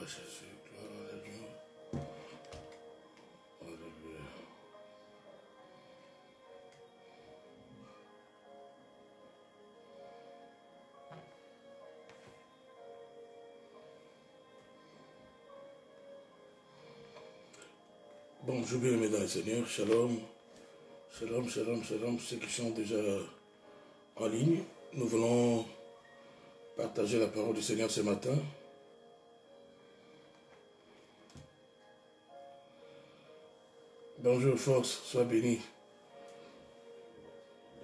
Jésus, gloire à Dieu. Alléluia. Bonjour, bien aimés dans le Seigneur, shalom, shalom, shalom, shalom, ceux qui sont déjà en ligne. Nous voulons partager la parole du Seigneur ce matin. Bonjour, force, sois béni.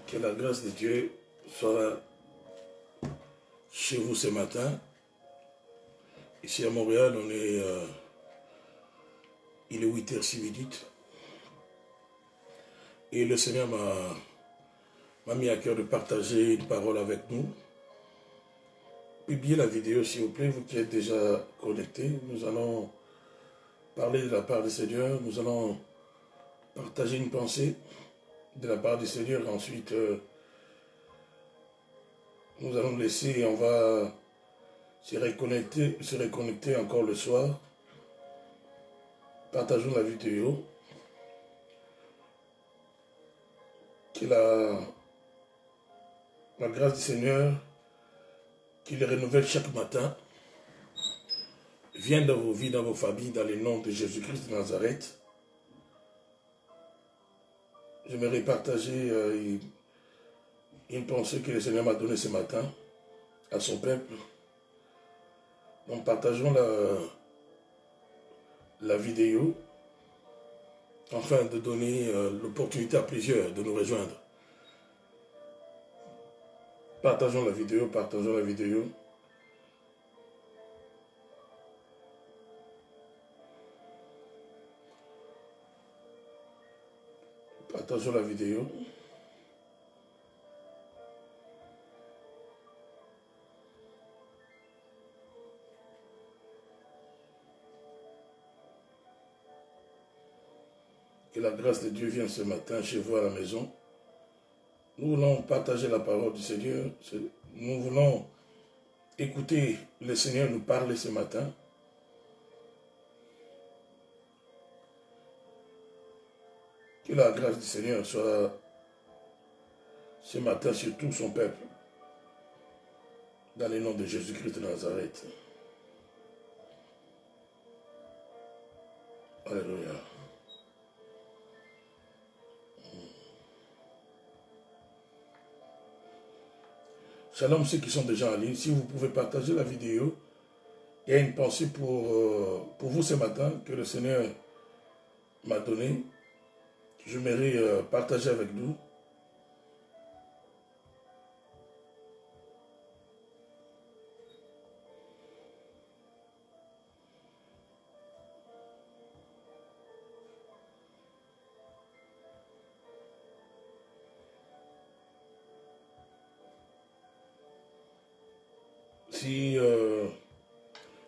Que la grâce de Dieu soit chez vous ce matin. Ici à Montréal, il est 8h06. Et le Seigneur m'a mis à cœur de partager une parole avec nous. Publiez la vidéo, s'il vous plaît, vous qui êtes déjà connectés. Nous allons parler de la part du Seigneur. Nous allons partager une pensée de la part du Seigneur. Ensuite, nous allons laisser et on va se reconnecter encore le soir. Partageons la vidéo. Que la grâce du Seigneur, qui les renouvelle chaque matin, vienne dans vos vies, dans vos familles, dans le nom de Jésus-Christ de Nazareth. J'aimerais partager une pensée que le Seigneur m'a donnée ce matin à son peuple. Donc partageons la vidéo afin de donner l'opportunité à plusieurs de nous rejoindre. Partageons la vidéo, partageons la vidéo. Partageons la vidéo. Que la grâce de Dieu vienne ce matin chez vous à la maison. Nous voulons partager la parole du Seigneur. Nous voulons écouter le Seigneur nous parler ce matin. Que la grâce du Seigneur soit ce matin sur tout son peuple. Dans le nom de Jésus-Christ de Nazareth. Alléluia. Shalom ceux qui sont déjà en ligne. Si vous pouvez partager la vidéo, il y a une pensée pour vous ce matin que le Seigneur m'a donnée. J'aimerais partager avec nous.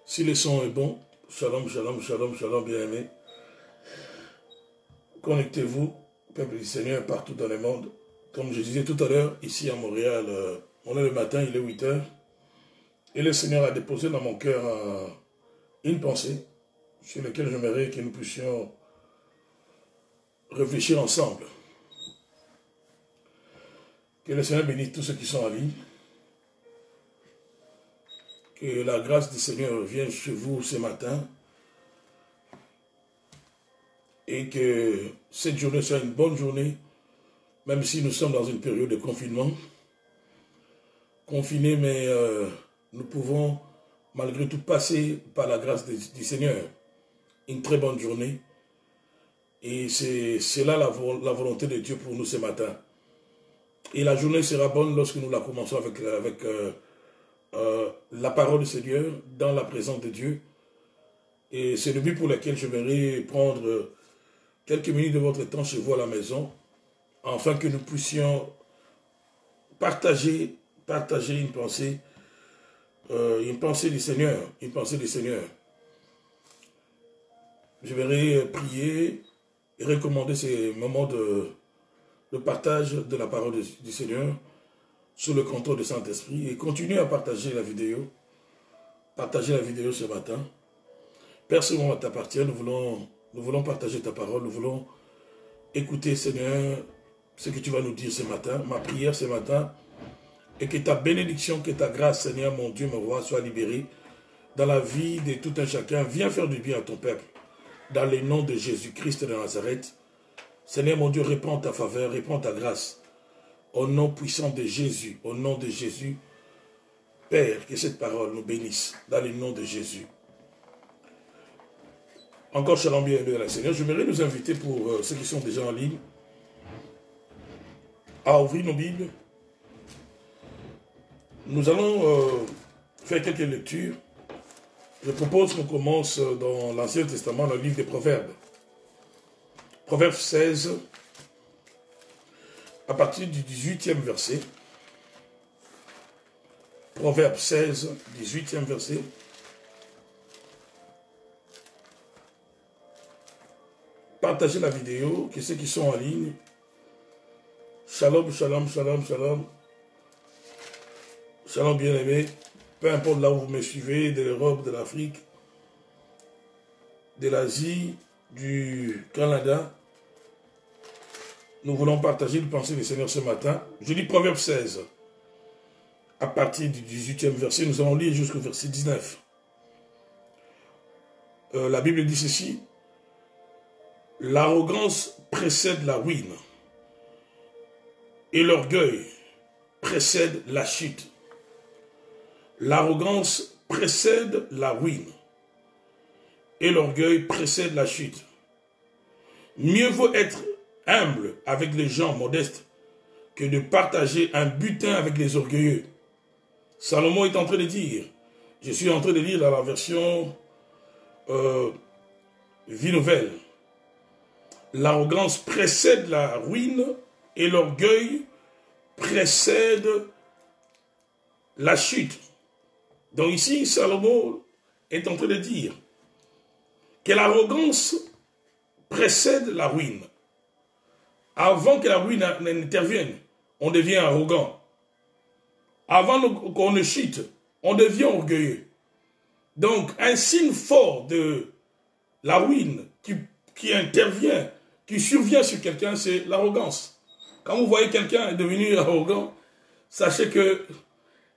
Si le son est bon, shalom, shalom, shalom, shalom, bien aimé. Connectez-vous, peuple du Seigneur, partout dans le monde. Comme je disais tout à l'heure, ici à Montréal, on est le matin, il est 8h. Et le Seigneur a déposé dans mon cœur une pensée sur laquelle j'aimerais que nous puissions réfléchir ensemble. Que le Seigneur bénisse tous ceux qui sont en ligne. Que la grâce du Seigneur vienne chez vous ce matin. Et que cette journée soit une bonne journée, même si nous sommes dans une période de confinement. Confinés, mais nous pouvons malgré tout passer par la grâce du Seigneur. Une très bonne journée. Et c'est là la volonté de Dieu pour nous ce matin. Et la journée sera bonne lorsque nous la commençons avec la parole du Seigneur, dans la présence de Dieu. Et c'est le but pour lequel je vais prendre quelques minutes de votre temps chez vous à la maison, afin que nous puissions partager une pensée du Seigneur, une pensée du Seigneur. Je vais prier et recommander ces moments de partage de la parole du Seigneur sous le contrôle du Saint-Esprit et continuer à partager la vidéo. Partagez la vidéo ce matin Père, ce moment t'appartient, nous voulons partager ta parole, nous voulons écouter, Seigneur, ce que tu vas nous dire ce matin. Ma prière ce matin est que ta bénédiction, que ta grâce, Seigneur, mon Dieu, mon roi, soit libérée dans la vie de tout un chacun. Viens faire du bien à ton peuple. Dans le nom de Jésus-Christ de Nazareth. Seigneur, mon Dieu, répands ta faveur, répands ta grâce. Au nom puissant de Jésus, au nom de Jésus, Père, que cette parole nous bénisse, dans le nom de Jésus. Encore shalom, bienvenue à la Seigneur. J'aimerais nous inviter pour ceux qui sont déjà en ligne à ouvrir nos Bibles. Nous allons faire quelques lectures. Je propose qu'on commence dans l'Ancien Testament, le livre des Proverbes. Proverbe 16, à partir du 18e verset. Proverbe 16, 18e verset. Partagez la vidéo, que ceux qui sont en ligne. Shalom, shalom, shalom, shalom. Shalom bien-aimés. Peu importe là où vous me suivez, de l'Europe, de l'Afrique, de l'Asie, du Canada. Nous voulons partager le pensée du Seigneur ce matin. Je lis Proverbe 16. À partir du 18e verset, nous allons lire jusqu'au verset 19. La Bible dit ceci. L'arrogance précède la ruine et l'orgueil précède la chute. L'arrogance précède la ruine et l'orgueil précède la chute. Mieux vaut être humble avec les gens modestes que de partager un butin avec les orgueilleux. Salomon est en train de dire, je suis en train de lire dans la version Vie Nouvelle, l'arrogance précède la ruine et l'orgueil précède la chute. Donc ici, Salomon est en train de dire que l'arrogance précède la ruine. Avant que la ruine n'intervienne, on devient arrogant. Avant qu'on ne chute, on devient orgueilleux. Donc, un signe fort de la ruine qui intervient, qui survient sur quelqu'un, c'est l'arrogance. Quand vous voyez quelqu'un devenir arrogant, sachez que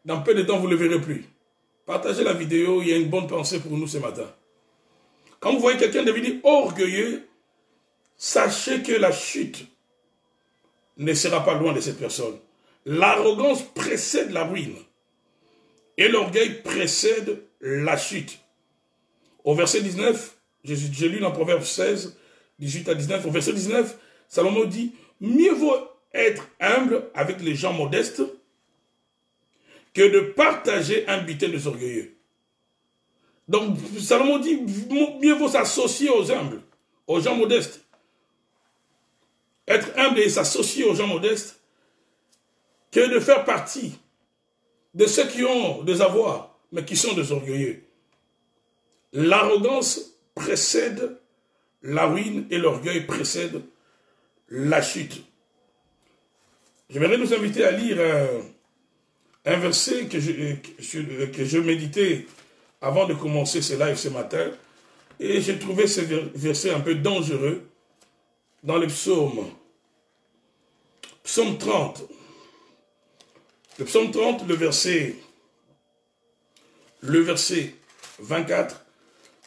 dans peu de temps, vous ne le verrez plus. Partagez la vidéo, il y a une bonne pensée pour nous ce matin. Quand vous voyez quelqu'un devenir orgueilleux, sachez que la chute ne sera pas loin de cette personne. L'arrogance précède la ruine et l'orgueil précède la chute. Au verset 19, j'ai lu dans Proverbe 16, 18 à 19, au verset 19, Salomon dit, mieux vaut être humble avec les gens modestes que de partager un butin des orgueilleux. Donc, Salomon dit, mieux vaut s'associer aux humbles, aux gens modestes. Être humble et s'associer aux gens modestes que de faire partie de ceux qui ont des avoirs, mais qui sont des orgueilleux. L'arrogance précède la ruine et l'orgueil précède la chute. J'aimerais nous inviter à lire un verset que je méditais avant de commencer ce live ce matin. Et j'ai trouvé ce verset un peu dangereux dans le psaume. Psaume 30. Le psaume 30, le verset 24.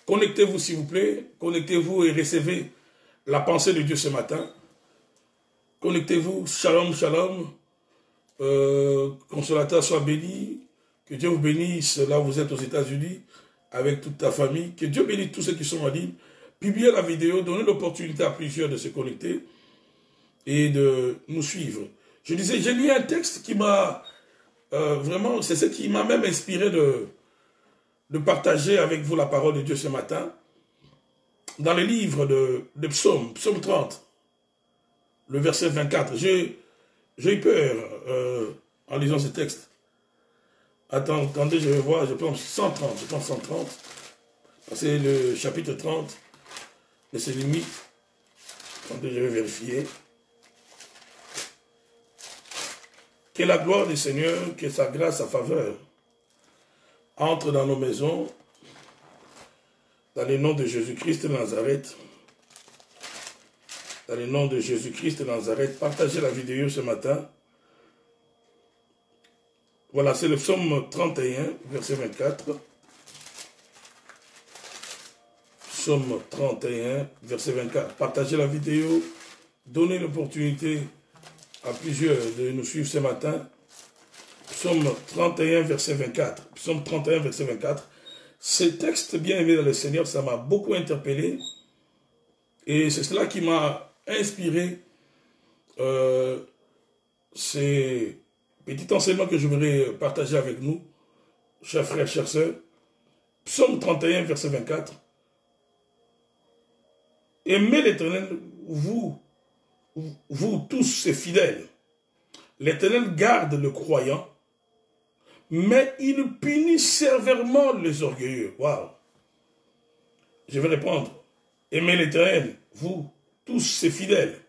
Connectez-vous s'il vous plaît. Connectez-vous et recevez la pensée de Dieu ce matin. Connectez-vous. Shalom, shalom. Consolateur soit béni. Que Dieu vous bénisse là où vous êtes aux États-Unis avec toute ta famille. Que Dieu bénisse tous ceux qui sont en ligne. Publiez la vidéo, donnez l'opportunité à plusieurs de se connecter et de nous suivre. Je disais, j'ai lu un texte qui m'a vraiment, c'est ce qui m'a même inspiré de partager avec vous la parole de Dieu ce matin. Dans le livre de Psaume 30, le verset 24. J'ai eu peur en lisant ce texte. Attendez, je vais voir, je pense 130. C'est le chapitre 30 de ses limites. Attendez, je vais vérifier. Que la gloire du Seigneur, que sa grâce, sa faveur entre dans nos maisons, Dans le nom de Jésus-Christ de Nazareth, dans le nom de Jésus-Christ de Nazareth, partagez la vidéo ce matin. Voilà, c'est le psaume 31, verset 24. Psaume 31, verset 24. Partagez la vidéo, donnez l'opportunité à plusieurs de nous suivre ce matin. Psaume 31, verset 24. Psaume 31, verset 24. Ce texte, bien aimé dans le Seigneur, ça m'a beaucoup interpellé. Et c'est cela qui m'a inspiré ces petits enseignements que je voudrais partager avec nous, chers frères, chères sœurs. Psaume 31, verset 24. Aimez l'Éternel, vous tous ces fidèles. L'Éternel garde le croyant, mais il punit sévèrement les orgueilleux. Waouh! Je vais répondre. Aimez l'Éternel, vous tous ces fidèles.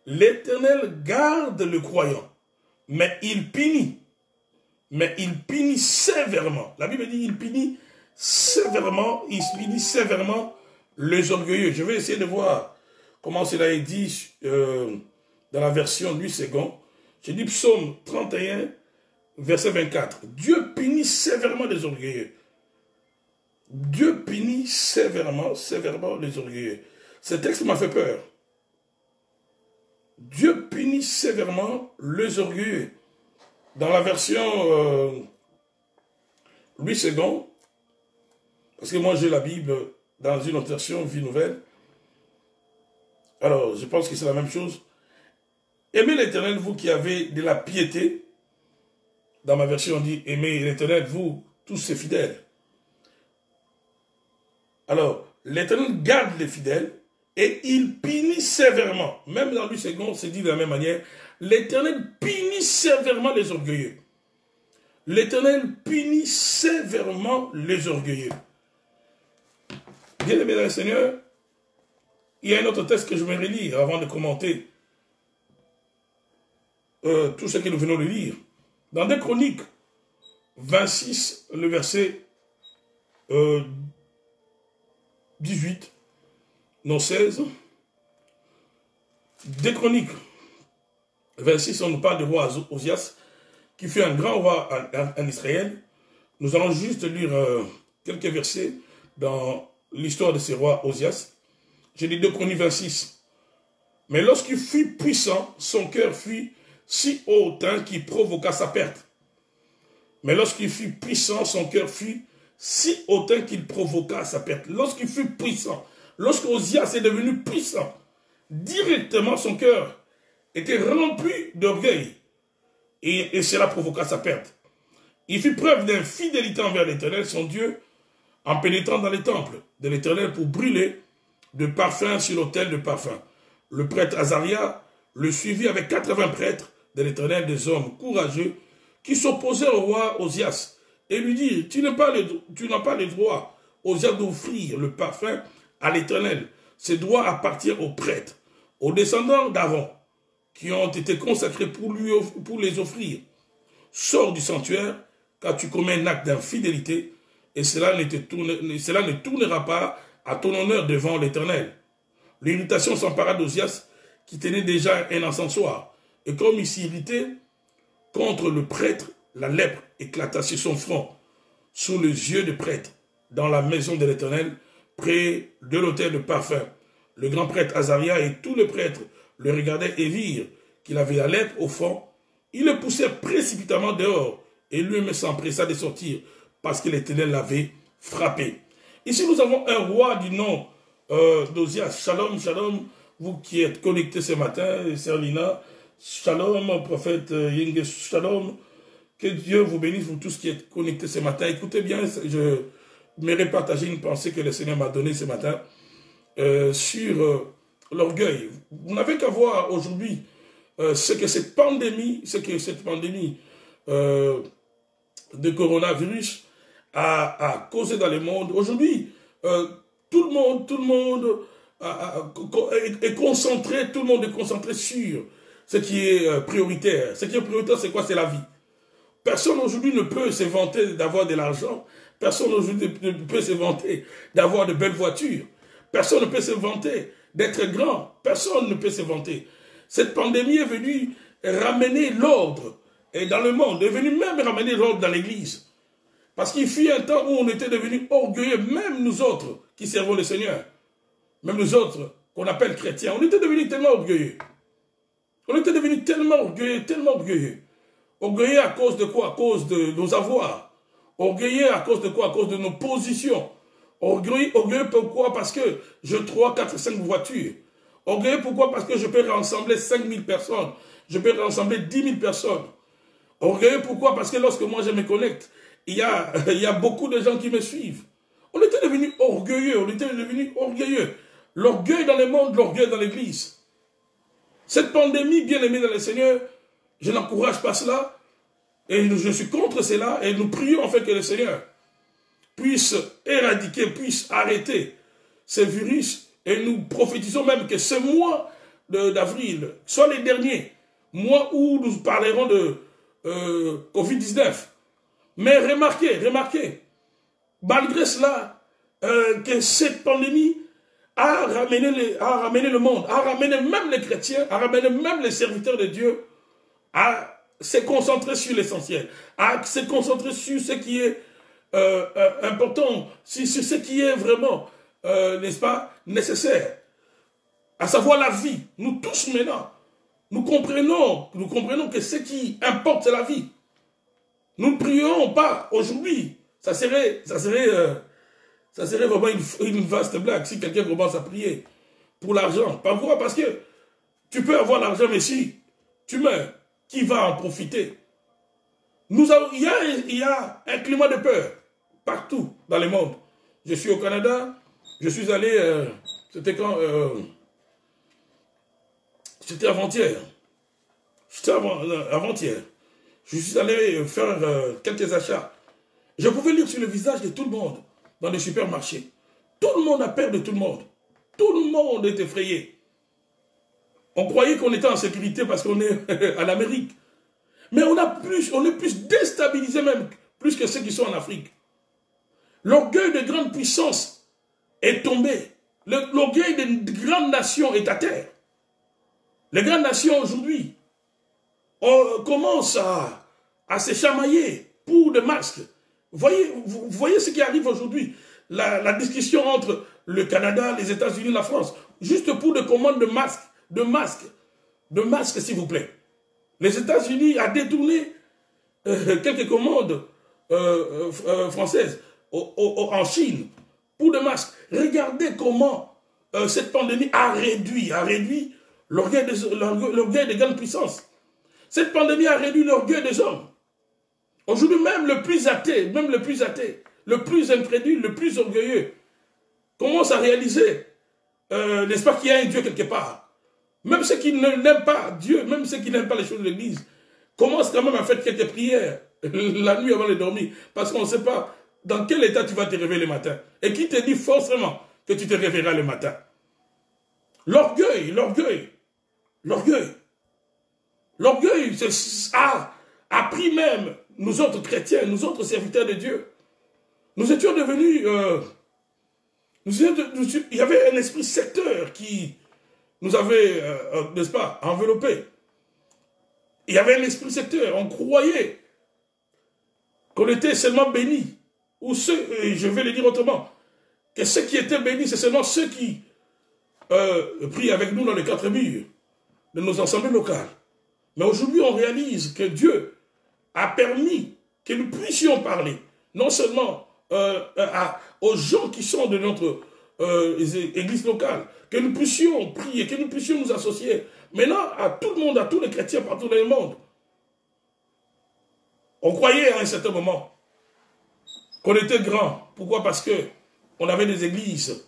L'Éternel garde le croyant, mais il punit sévèrement. La Bible dit il punit sévèrement les orgueilleux. Je vais essayer de voir comment cela est dit dans la version 8 secondes. J'ai dit psaume 31, verset 24. Dieu punit sévèrement les orgueilleux. Dieu punit sévèrement les orgueilleux. Ce texte m'a fait peur. Dieu punit sévèrement les orgueilleux. Dans la version 8 secondes, parce que moi j'ai la Bible dans une autre version, Vie Nouvelle. Alors, je pense que c'est la même chose. Aimez l'Éternel, vous qui avez de la piété. Dans ma version, on dit, aimez l'Éternel, vous, tous ces fidèles. Alors, l'Éternel garde les fidèles et il punit sévèrement. Même dans 8 secondes, c'est dit de la même manière. L'Éternel punit sévèrement les orgueilleux. L'Éternel punit sévèrement les orgueilleux. Bien aimé dans le Seigneur, il y a un autre texte que je vais relire avant de commenter tout ce que nous venons de lire. Dans 2 Chroniques 26, le verset 18, non 16. 2 Chroniques 26, on nous parle du roi Osias, qui fut un grand roi en Israël. Nous allons juste lire quelques versets dans l'histoire de ce roi Osias. J'ai dit 2 Chroniques 26. Mais lorsqu'il fut puissant, son cœur fut si hautain qu'il provoqua sa perte. Mais lorsqu'il fut puissant, son cœur fut si hautain qu'il provoqua sa perte. Lorsqu'il fut puissant, lorsque Osias est devenu puissant, directement son cœur était rempli d'orgueil. Et cela provoqua sa perte. Il fit preuve d'infidélité envers l'Éternel, son Dieu, en pénétrant dans les temples de l'Éternel pour brûler de parfums sur l'autel de parfums. Le prêtre Azaria le suivit avec 80 prêtres de l'Éternel, des hommes courageux, qui s'opposaient au roi Osias, et lui dirent, tu n'as pas le droit, Osias, d'offrir le parfum à l'Éternel. Ce droit appartient aux prêtres, aux descendants d'Aaron, qui ont été consacrés pour les offrir. Sors du sanctuaire, car tu commets un acte d'infidélité, et cela ne tournera pas à ton honneur devant l'Éternel. L'irritation s'empara d'Osias, qui tenait déjà un encensoir. Et comme il s'irritait contre le prêtre, la lèpre éclata sur son front, sous les yeux du prêtre, dans la maison de l'Éternel, près de l'autel de parfum. Le grand prêtre Azaria et tous les prêtres le regardaient et virent qu'il avait la lèpre au fond. Ils le poussèrent précipitamment dehors, et lui-même s'empressa de sortir, parce que l'Éternel l'avait frappé. Ici, nous avons un roi du nom d'Osias. Shalom, shalom, vous qui êtes connectés ce matin, Sœur Lina. Shalom, prophète Yenge, shalom. Que Dieu vous bénisse, vous tous qui êtes connectés ce matin. Écoutez bien, je m'aimerais partager une pensée que le Seigneur m'a donnée ce matin sur l'orgueil. Vous n'avez qu'à voir aujourd'hui ce que cette pandémie de coronavirus a causé dans le monde. Aujourd'hui, tout le monde est concentré, tout le monde est concentré sur ce qui est prioritaire. Ce qui est prioritaire, c'est quoi? C'est la vie. Personne aujourd'hui ne peut se vanter d'avoir de l'argent. Personne aujourd'hui ne peut se vanter d'avoir de belles voitures. Personne ne peut se vanter d'être grand. Personne ne peut se vanter. Cette pandémie est venue ramener l'ordre dans le monde, est venue même ramener l'ordre dans l'église. Parce qu'il fut un temps où on était devenus orgueilleux, même nous autres qui servons le Seigneur, même nous autres qu'on appelle chrétiens, on était devenus tellement orgueilleux. On était devenus tellement orgueilleux, tellement orgueilleux. Orgueilleux à cause de quoi? À cause de nos avoirs. Orgueilleux à cause de quoi? À cause de nos positions. Orgueilleux pourquoi? Parce que j'ai 3, 4, 5 voitures. Orgueilleux pourquoi? Parce que je peux rassembler 5000 personnes. Je peux rassembler 10 000 personnes. Orgueilleux pourquoi? Parce que lorsque moi je me connecte, il y a beaucoup de gens qui me suivent. On était devenus orgueilleux, on était devenus orgueilleux. L'orgueil dans le monde, l'orgueil dans l'église. Cette pandémie, bien aimée dans le Seigneur, je n'encourage pas cela. Et je suis contre cela. Et nous prions en fait que le Seigneur puisse éradiquer, puisse arrêter ce virus. Et nous prophétisons même que ce mois d'avril soit les derniers mois où nous parlerons de Covid-19. Mais remarquez, malgré cela, que cette pandémie a ramené le monde, a ramené même les chrétiens, a ramené même les serviteurs de Dieu à se concentrer sur l'essentiel, à se concentrer sur ce qui est important, sur ce qui est vraiment, n'est-ce pas, nécessaire, à savoir la vie. Nous tous maintenant, nous comprenons que ce qui importe, c'est la vie. Nous ne prions pas aujourd'hui. Ça serait vraiment une vaste blague si quelqu'un commence à prier pour l'argent. Pourquoi? Parce que tu peux avoir l'argent, mais si tu meurs, qui va en profiter? Il y a un climat de peur partout dans le monde. Je suis au Canada, je suis allé, c'était quand? C'était avant-hier. C'était avant-hier. Je suis allé faire quelques achats. Je pouvais lire sur le visage de tout le monde dans les supermarchés. Tout le monde a peur de tout le monde. Tout le monde est effrayé. On croyait qu'on était en sécurité parce qu'on est en Amérique. Mais on est plus déstabilisé même, plus que ceux qui sont en Afrique. L'orgueil de grande puissance est tombé. L'orgueil de grandes nations est à terre. Les grandes nations aujourd'hui, on commence à se chamailler pour des masques. Vous voyez ce qui arrive aujourd'hui. La discussion entre le Canada, les États-Unis, la France, juste pour des commandes de masques, s'il vous plaît. Les États-Unis ont détourné quelques commandes françaises en Chine pour des masques. Regardez comment cette pandémie a réduit l'orgueil des grandes puissances. Cette pandémie a réduit l'orgueil des hommes. Aujourd'hui, même le plus athée, le plus incrédule, le plus orgueilleux, commence à réaliser, n'est-ce pas, qu'il y a un Dieu quelque part. Même ceux qui n'aiment pas Dieu, même ceux qui n'aiment pas les choses de l'Église, commencent quand même à faire quelques prières la nuit avant de dormir, parce qu'on ne sait pas dans quel état tu vas te réveiller le matin. Et qui te dit forcément que tu te réveilleras le matin. L'orgueil a pris même nous autres chrétiens, nous autres serviteurs de Dieu. Nous étions devenus... il y avait un esprit secteur qui nous avait, n'est-ce pas, enveloppés. Il y avait un esprit secteur. On croyait qu'on était seulement bénis. Ou ceux, je vais le dire autrement, que ceux qui étaient bénis, c'est seulement ceux qui prient avec nous dans les 4 murs de nos assemblées locales. Mais aujourd'hui, on réalise que Dieu a permis que nous puissions parler, non seulement aux gens qui sont de notre église locale, que nous puissions prier, que nous puissions nous associer, maintenant à tout le monde, à tous les chrétiens partout dans le monde. On croyait à un certain moment qu'on était grand. Pourquoi? Parce qu'on avait des églises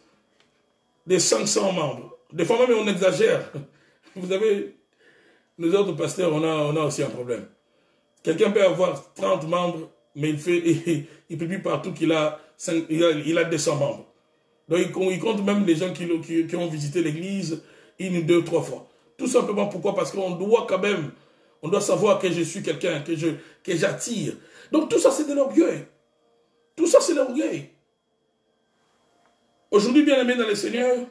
de 500 membres. Des fois même on exagère. Vous savez, nous autres pasteurs, on a aussi un problème. Quelqu'un peut avoir 30 membres, mais il publie partout qu'il a, il a 200 membres. Donc il compte même les gens qui ont visité l'église 1, 2, 3 fois. Tout simplement pourquoi? Parce qu'on doit quand même, on doit savoir que je suis quelqu'un, que j'attire. Donc tout ça c'est de l'orgueil. Tout ça, c'est l'orgueil. Aujourd'hui, bien aimés dans le Seigneur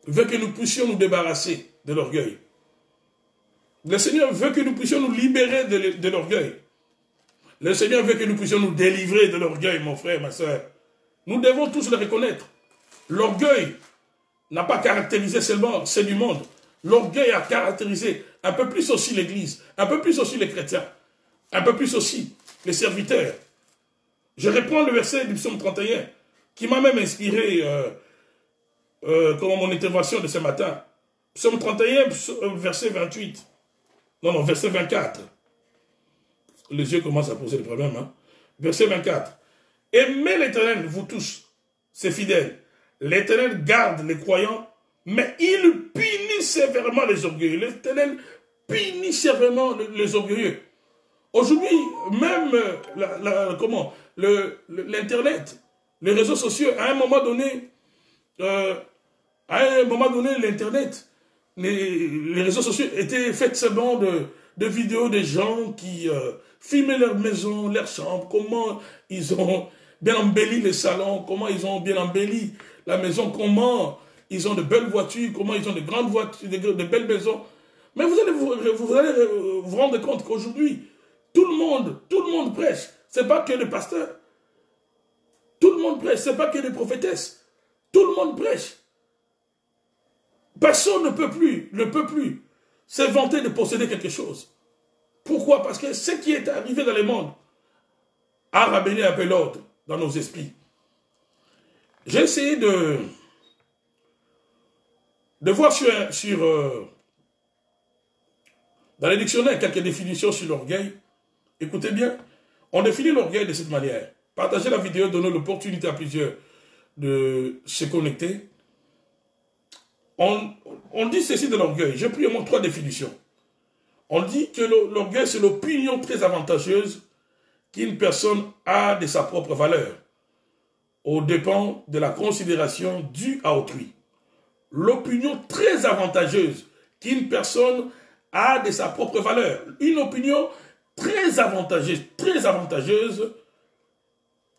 veut que nous puissions nous débarrasser de l'orgueil. Le Seigneur veut que nous puissions nous libérer de l'orgueil. Le Seigneur veut que nous puissions nous délivrer de l'orgueil, mon frère, ma soeur. Nous devons tous le reconnaître. L'orgueil n'a pas caractérisé seulement ceux du monde. L'orgueil a caractérisé un peu plus aussi l'Église, un peu plus aussi les chrétiens, un peu plus aussi les serviteurs. Je reprends le verset du psaume 31, qui m'a même inspiré comme mon intervention de ce matin. Psaume 31, verset 28. Non, verset 24. Les yeux commencent à poser des problèmes. Hein? Verset 24. Aimez l'Éternel, vous tous, ses fidèles. L'Éternel garde les croyants, mais il punit sévèrement les orgueilleux. L'Éternel punit sévèrement les orgueilleux. Aujourd'hui, même l'Internet, les réseaux sociaux, à un moment donné, l'Internet, les réseaux sociaux étaient faits seulement de vidéos de gens qui filmaient leur maison, leur chambre, comment ils ont bien embelli les salons, comment ils ont bien embelli la maison, comment ils ont de belles voitures, comment ils ont de grandes voitures, de belles maisons. Mais vous allez vous rendre compte qu'aujourd'hui, tout le monde prêche. Ce n'est pas que les pasteurs. Tout le monde prêche, ce n'est pas que les prophétesses. Tout le monde prêche. Personne ne peut plus se vanter de posséder quelque chose. Pourquoi? Parce que ce qui est arrivé dans le monde a ramené un peu l'ordre dans nos esprits. J'ai essayé de voir dans les dictionnaires quelques définitions sur l'orgueil. Écoutez bien, on définit l'orgueil de cette manière. Partagez la vidéo, donnez l'opportunité à plusieurs de se connecter. On dit ceci de l'orgueil. J'ai pris au moins 3 définitions. On dit que l'orgueil, c'est l'opinion très avantageuse qu'une personne a de sa propre valeur, au dépend de la considération due à autrui. L'opinion très avantageuse qu'une personne a de sa propre valeur. Une opinion très avantageuse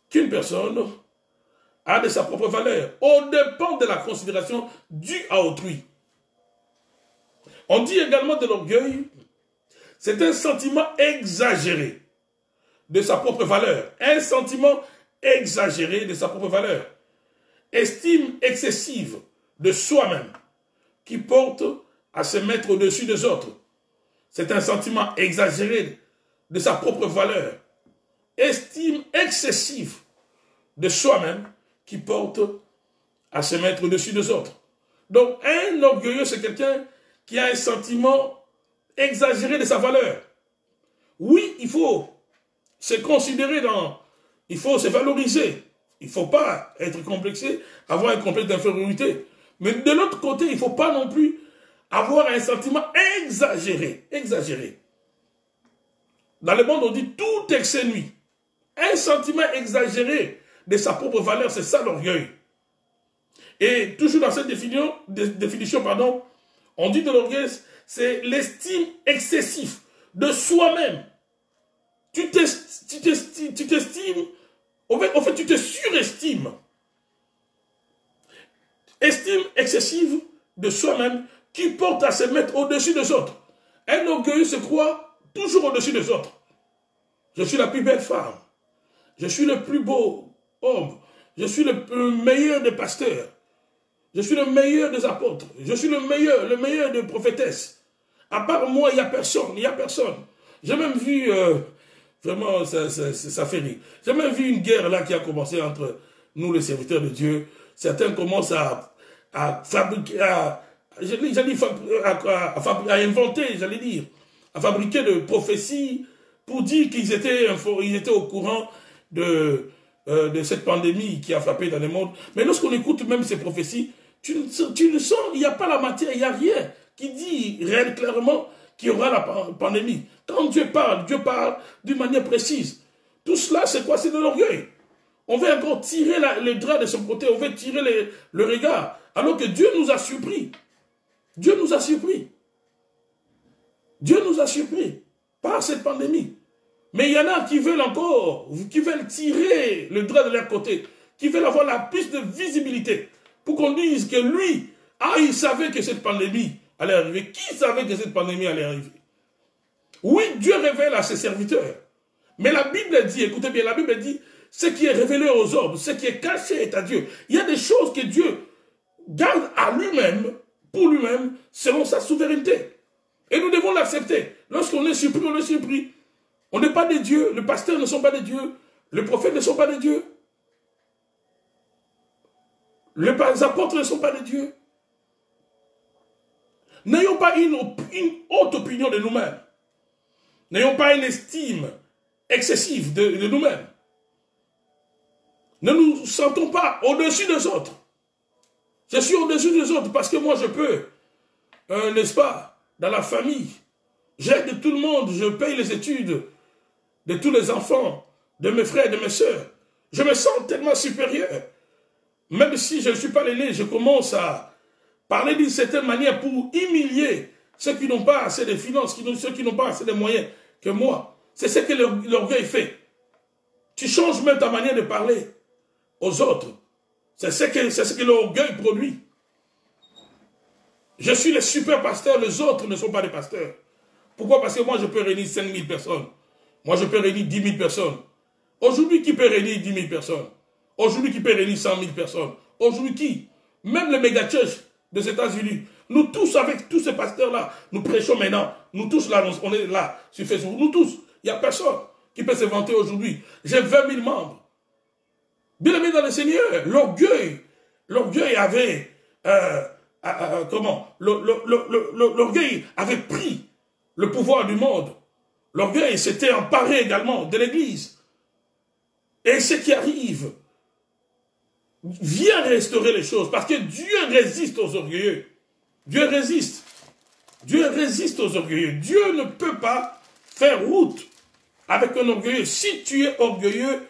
qu'une personne a de sa propre valeur, au dépend de la considération due à autrui. On dit également de l'orgueil, c'est un sentiment exagéré de sa propre valeur. Un sentiment exagéré de sa propre valeur. Estime excessive de soi-même qui porte à se mettre au-dessus des autres. C'est un sentiment exagéré de sa propre valeur. Estime excessive de soi-même qui porte à se mettre au-dessus des autres. Donc, un orgueilleux, c'est quelqu'un qui a un sentiment exagéré de sa valeur. Oui, il faut se considérer il faut se valoriser. Il ne faut pas être complexé, avoir un complexe d'infériorité. Mais de l'autre côté, il ne faut pas non plus avoir un sentiment exagéré. Dans le monde, on dit tout excès nuit. Un sentiment exagéré de sa propre valeur, c'est ça l'orgueil. Et toujours dans cette définition, on dit de l'orgueil, c'est l'estime excessive de soi-même. Tu t'estimes, en fait, tu te surestimes. Estime excessive de soi-même qui porte à se mettre au-dessus des autres. Un orgueilleux se croit toujours au-dessus des autres. Je suis la plus belle femme. Je suis le plus beau homme. Je suis le meilleur des pasteurs. Je suis le meilleur des apôtres. Je suis le meilleur des prophétesses. À part moi, il n'y a personne. J'ai même vu, vraiment, ça fait rire. J'ai même vu une guerre là qui a commencé entre nous, les serviteurs de Dieu. Certains commencent à fabriquer, à fabriquer de prophéties pour dire qu'ils étaient au courant de cette pandémie qui a frappé dans le monde. Mais lorsqu'on écoute même ces prophéties, tu le sens, il n'y a pas la matière, il n'y a rien qui dit clairement qu'il y aura la pandémie. Quand Dieu parle d'une manière précise. Tout cela, c'est quoi? C'est de l'orgueil. On veut encore tirer le drap de son côté, on veut tirer le regard, alors que Dieu nous a surpris. Dieu nous a surpris par cette pandémie. Mais il y en a qui veulent encore, qui veulent tirer le drap de leur côté, qui veulent avoir la plus de visibilité pour qu'on dise que lui, il savait que cette pandémie allait arriver. Qui savait que cette pandémie allait arriver? Oui, Dieu révèle à ses serviteurs. Mais la Bible dit, écoutez bien, la Bible dit, ce qui est révélé aux hommes, ce qui est caché est à Dieu. Il y a des choses que Dieu garde à lui-même, pour lui-même, selon sa souveraineté. Et nous devons l'accepter. Lorsqu'on est surpris, on est surpris. On n'est pas des dieux, les pasteurs ne sont pas des dieux, les prophètes ne sont pas des dieux, les apôtres ne sont pas des dieux. N'ayons pas une haute opinion de nous-mêmes. N'ayons pas une estime excessive de nous-mêmes. Ne nous sentons pas au-dessus des autres. Je suis au-dessus des autres parce que moi je peux, n'est-ce pas, dans la famille, j'aide tout le monde, je paye les études de tous les enfants, de mes frères, de mes sœurs. Je me sens tellement supérieur. Même si je ne suis pas l'aîné, je commence à parler d'une certaine manière pour humilier ceux qui n'ont pas assez de finances, ceux qui n'ont pas assez de moyens que moi. C'est ce que l'orgueil fait. Tu changes même ta manière de parler aux autres. C'est ce que l'orgueil produit. Je suis le super pasteur, les autres ne sont pas des pasteurs. Pourquoi? Parce que moi, je peux réunir 5000 personnes. Moi, je peux réunir 10 000 personnes. Aujourd'hui, qui peut réunir 10 000 personnes? Aujourd'hui, qui peut réunir 100 000 personnes? Aujourd'hui, qui? Même les méga-churches des États-Unis. Nous tous, avec tous ces pasteurs-là, nous prêchons maintenant. Nous tous, là, on est là, sur Facebook. Nous tous. Il n'y a personne qui peut se vanter aujourd'hui. J'ai 20 000 membres. Bien aimé dans le Seigneur, l'orgueil avait, l'orgueil avait pris le pouvoir du monde. L'orgueil s'était emparé également de l'Église. Et ce qui arrive vient restaurer les choses. Parce que Dieu résiste aux orgueilleux. Dieu résiste. Dieu résiste aux orgueilleux. Dieu ne peut pas faire route avec un orgueilleux. Si tu es orgueilleux,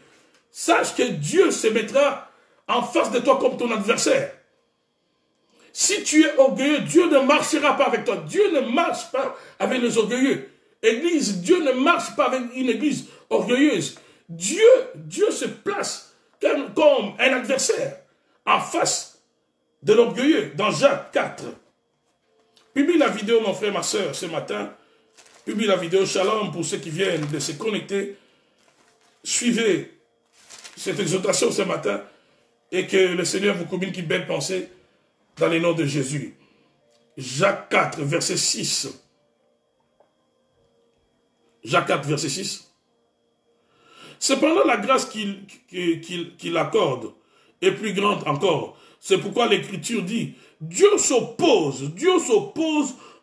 sache que Dieu se mettra en face de toi comme ton adversaire. Si tu es orgueilleux, Dieu ne marchera pas avec toi. Dieu ne marche pas avec les orgueilleux. Église, Dieu ne marche pas avec une église orgueilleuse. Dieu se place comme un adversaire en face de l'orgueilleux dans Jacques 4. Publie la vidéo, mon frère, ma soeur, ce matin. Publie la vidéo. Shalom pour ceux qui viennent de se connecter. Suivez cette exhortation ce matin et que le Seigneur vous communique une belle pensée dans le nom de Jésus. Jacques 4, verset 6. Jacques 4, verset 6. Cependant, la grâce qu'il accorde est plus grande encore. C'est pourquoi l'Écriture dit, Dieu s'oppose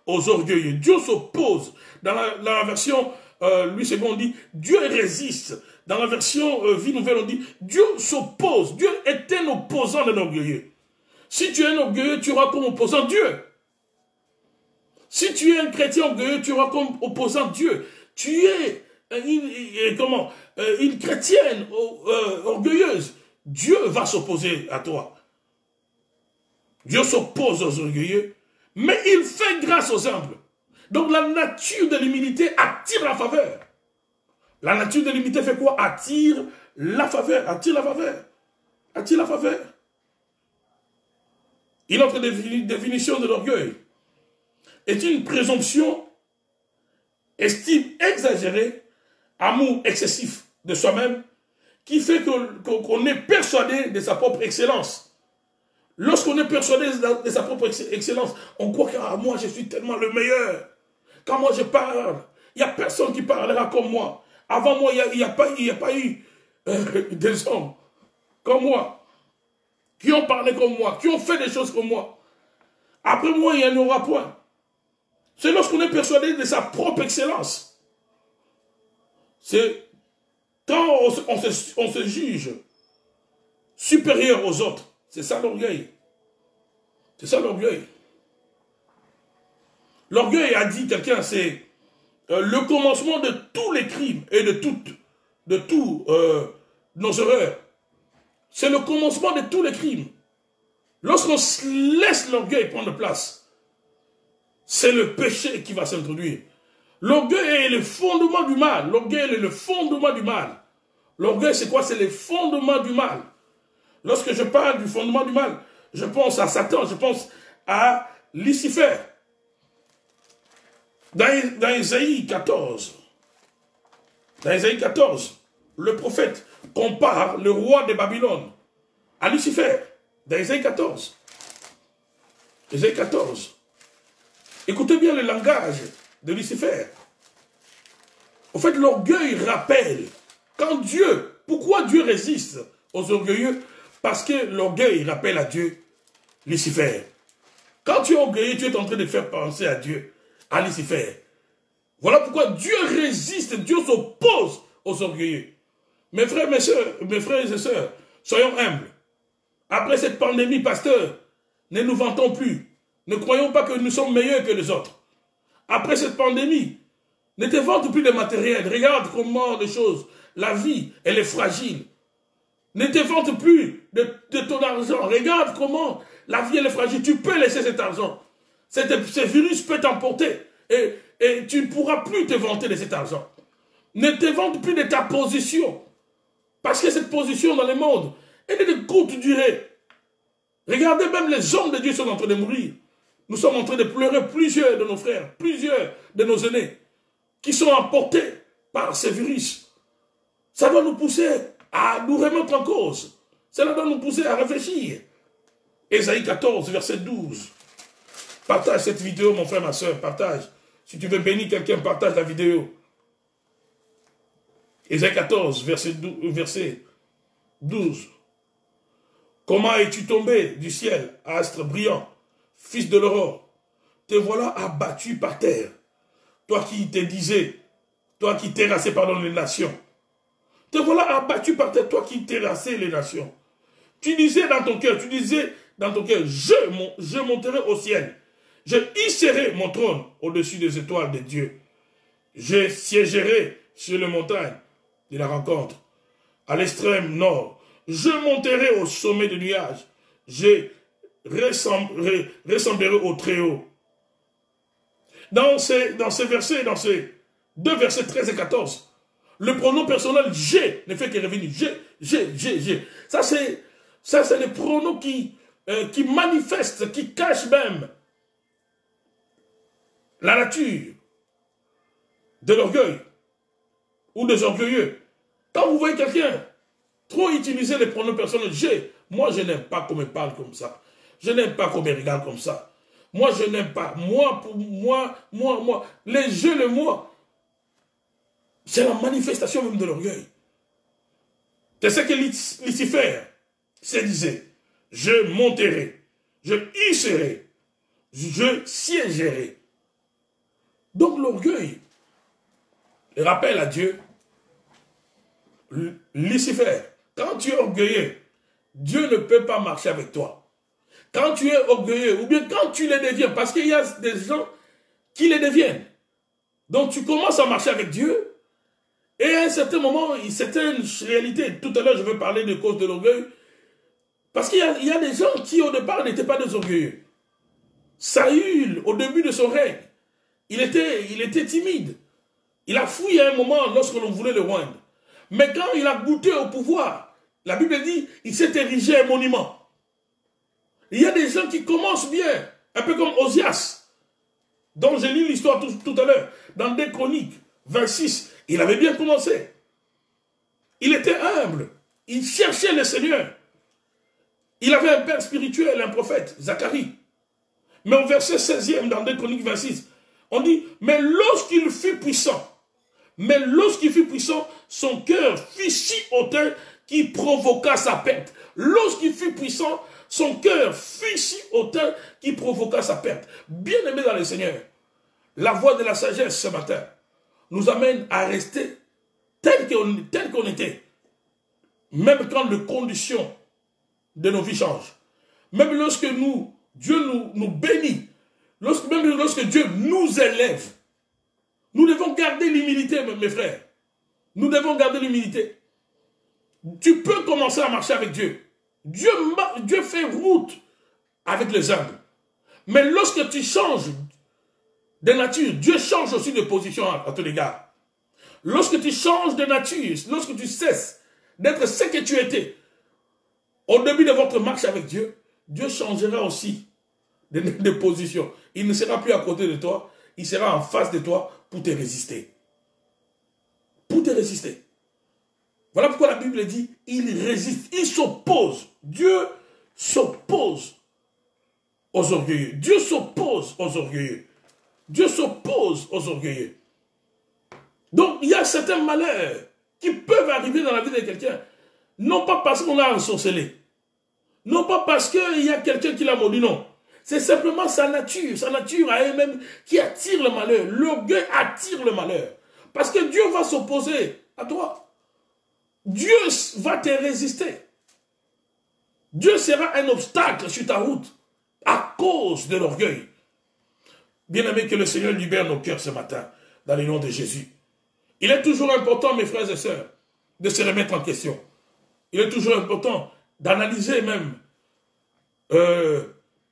aux orgueilleux. Dieu s'oppose. Dans la version, Louis II, on dit, Dieu résiste. Dans la version Vie Nouvelle, on dit, Dieu s'oppose. Dieu est un opposant d'un orgueilleux. Si tu es un orgueilleux, tu auras comme opposant Dieu. Si tu es un chrétien orgueilleux, tu auras comme opposant Dieu. Tu es une chrétienne orgueilleuse. Dieu va s'opposer à toi. Dieu s'oppose aux orgueilleux, mais il fait grâce aux humbles. Donc la nature de l'humilité attire la faveur. La nature de l'humilité fait quoi? Attire la faveur, attire la faveur, attire la faveur. Une autre définition de l'orgueil est une présomption, estime exagérée, amour excessif de soi-même, qui fait qu'on est persuadé de sa propre excellence. Lorsqu'on est persuadé de sa propre excellence, on croit que moi je suis tellement le meilleur. Quand moi je parle, il n'y a personne qui parlera comme moi. Avant moi, il n'y a pas eu des hommes comme moi, qui ont parlé comme moi, qui ont fait des choses comme moi. Après moi, il n'y en aura point. C'est lorsqu'on est persuadé de sa propre excellence. C'est quand on se juge supérieur aux autres. C'est ça l'orgueil. C'est ça l'orgueil. L'orgueil, a dit quelqu'un, c'est le commencement de tous les crimes et de tous nos erreurs. C'est le commencement de tous les crimes. Lorsqu'on laisse l'orgueil prendre place, c'est le péché qui va s'introduire. L'orgueil est le fondement du mal. L'orgueil est le fondement du mal. L'orgueil, c'est quoi? C'est le fondement du mal. Lorsque je parle du fondement du mal, je pense à Satan, je pense à Lucifer. Dans Isaïe 14, le prophète compare le roi de Babylone à Lucifer. Dans Isaïe 14. Isaïe 14. Écoutez bien le langage de Lucifer. En fait, l'orgueil rappelle, quand Dieu, pourquoi Dieu résiste aux orgueilleux? Parce que l'orgueil rappelle à Dieu Lucifer. Quand tu es orgueilleux, tu es en train de faire penser à Dieu, à Lucifer. Voilà pourquoi Dieu résiste, Dieu s'oppose aux orgueilleux. Mes frères et sœurs, soyons humbles. Après cette pandémie, pasteur, ne nous vantons plus. Ne croyons pas que nous sommes meilleurs que les autres. Après cette pandémie, ne te vante plus de matériel. Regarde comment les choses, la vie, elle est fragile. Ne te vante plus de ton argent. Regarde comment la vie, elle est fragile. Tu peux laisser cet argent. Ce virus peut t'emporter. Et tu ne pourras plus te vanter de cet argent. Ne te vante plus de ta position. Parce que cette position dans le monde, elle est de courte durée. Regardez, même les hommes de Dieu sont en train de mourir. Nous sommes en train de pleurer plusieurs de nos frères, plusieurs de nos aînés, qui sont emportés par ce virus. Ça doit nous pousser à nous remettre en cause. Cela doit nous pousser à réfléchir. Ésaïe 14, verset 12. Partage cette vidéo, mon frère, ma soeur, partage. Si tu veux bénir quelqu'un, partage la vidéo. Ésaïe 14, verset 12. Comment es-tu tombé du ciel, astre brillant, fils de l'aurore? Te voilà abattu par terre. Toi qui te disais, toi qui terrassais, pardon, les nations. Te voilà abattu par terre, toi qui terrassais les nations. Tu disais dans ton cœur, je monterai au ciel. Je hisserai mon trône au-dessus des étoiles de Dieu. Je siégerai sur les montagnes de la rencontre, à l'extrême nord. Je monterai au sommet des nuages. Je ressemblerai au Très-Haut. Dans ces deux versets 13 et 14, le pronom personnel « j'ai » ne fait que revenir. J'ai. Ça, c'est le pronom qui manifeste, qui cache même la nature de l'orgueil ou des orgueilleux. Quand vous voyez quelqu'un trop utiliser les pronoms personnels, j'ai, moi je n'aime pas qu'on me parle comme ça. Je n'aime pas qu'on me regarde comme ça. Moi je n'aime pas. Moi, pour moi. Les je, le moi. C'est la manifestation même de l'orgueil. C'est ce que Lucifer se disait. Je monterai, je hisserai, je siégerai. Donc l'orgueil rappelle à Dieu, Lucifer, quand tu es orgueilleux, Dieu ne peut pas marcher avec toi. Quand tu es orgueilleux, ou bien quand tu le deviens, parce qu'il y a des gens qui le deviennent. Donc tu commences à marcher avec Dieu, et à un certain moment, c'est une réalité. Tout à l'heure, je vais parler de cause de l'orgueil, parce qu'il y a des gens qui au départ n'étaient pas des orgueilleux. Saül, au début de son règne, il était timide. Il a fui à un moment lorsque l'on voulait le rendre. Mais quand il a goûté au pouvoir, la Bible dit, il s'est érigé un monument. Il y a des gens qui commencent bien, un peu comme Osias, dont j'ai lu l'histoire tout à l'heure, dans 2 Chroniques 26, il avait bien commencé. Il était humble, il cherchait le Seigneur. Il avait un père spirituel, un prophète, Zacharie. Mais au verset 16e, dans 2 Chroniques 26, on dit, mais lorsqu'il fut puissant, son cœur fut si hautain qu'il provoqua sa perte. Lorsqu'il fut puissant, son cœur fut si hautain qu'il provoqua sa perte. Bien-aimé dans le Seigneur, la voie de la sagesse ce matin nous amène à rester tel qu'on était. Même quand les conditions de nos vies changent. Même lorsque Dieu nous bénit. Même lorsque Dieu nous élève. Nous devons garder l'humilité, mes frères. Nous devons garder l'humilité. Tu peux commencer à marcher avec Dieu. Dieu fait route avec les humbles. Mais lorsque tu changes de nature, Dieu change aussi de position à ton égard. Lorsque tu changes de nature, lorsque tu cesses d'être ce que tu étais, au début de votre marche avec Dieu, Dieu changera aussi de position. Il ne sera plus à côté de toi, il sera en face de toi pour te résister. Pour te résister. Voilà pourquoi la Bible dit, il résiste, il s'oppose. Dieu s'oppose aux orgueilleux. Dieu s'oppose aux orgueilleux. Dieu s'oppose aux orgueilleux. Donc, il y a certains malheurs qui peuvent arriver dans la vie de quelqu'un, non pas parce qu'on l'a ensorcelé, non pas parce qu'il y a quelqu'un qui l'a maudit, non. C'est simplement sa nature à elle-même qui attire le malheur. L'orgueil attire le malheur. Parce que Dieu va s'opposer à toi. Dieu va te résister. Dieu sera un obstacle sur ta route à cause de l'orgueil. Bien-aimé, que le Seigneur libère nos cœurs ce matin, dans le nom de Jésus. Il est toujours important, mes frères et sœurs, de se remettre en question. Il est toujours important d'analyser même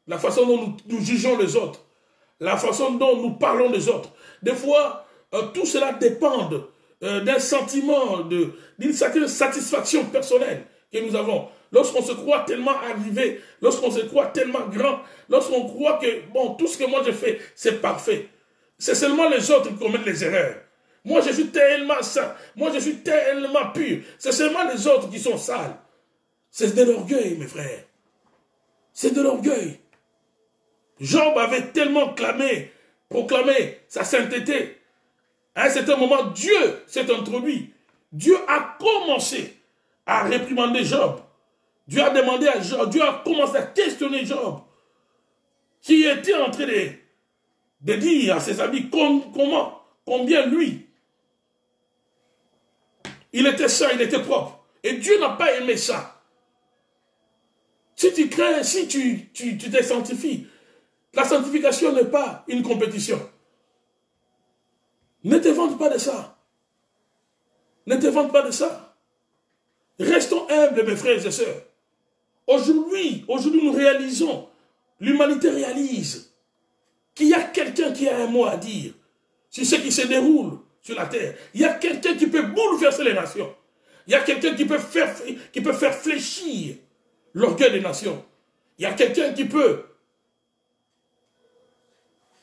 la façon dont nous jugeons les autres, la façon dont nous parlons des autres. Des fois, tout cela dépend d'un sentiment, d'une certaine satisfaction personnelle que nous avons. Lorsqu'on se croit tellement arrivé, lorsqu'on se croit tellement grand, lorsqu'on croit que, bon, tout ce que moi je fais, c'est parfait. C'est seulement les autres qui commettent les erreurs. Moi, je suis tellement saint. Moi, je suis tellement pur. C'est seulement les autres qui sont sales. C'est de l'orgueil, mes frères. C'est de l'orgueil. Job avait tellement proclamé sa sainteté. À un certain moment, Dieu s'est introduit. Dieu a commencé à réprimander Job. Dieu a demandé à Job, Dieu a commencé à questionner Job, qui était en train de dire à ses amis combien lui, il était saint, il était propre. Et Dieu n'a pas aimé ça. Si tu crains, si tu te sanctifies, la sanctification n'est pas une compétition. Ne te vante pas de ça. Ne te vante pas de ça. Restons humbles, mes frères et sœurs. Aujourd'hui, nous réalisons, l'humanité réalise qu'il y a quelqu'un qui a un mot à dire sur ce qui se déroule sur la terre. Il y a quelqu'un qui peut bouleverser les nations. Il y a quelqu'un qui peut faire fléchir l'orgueil des nations. Il y a quelqu'un qui peut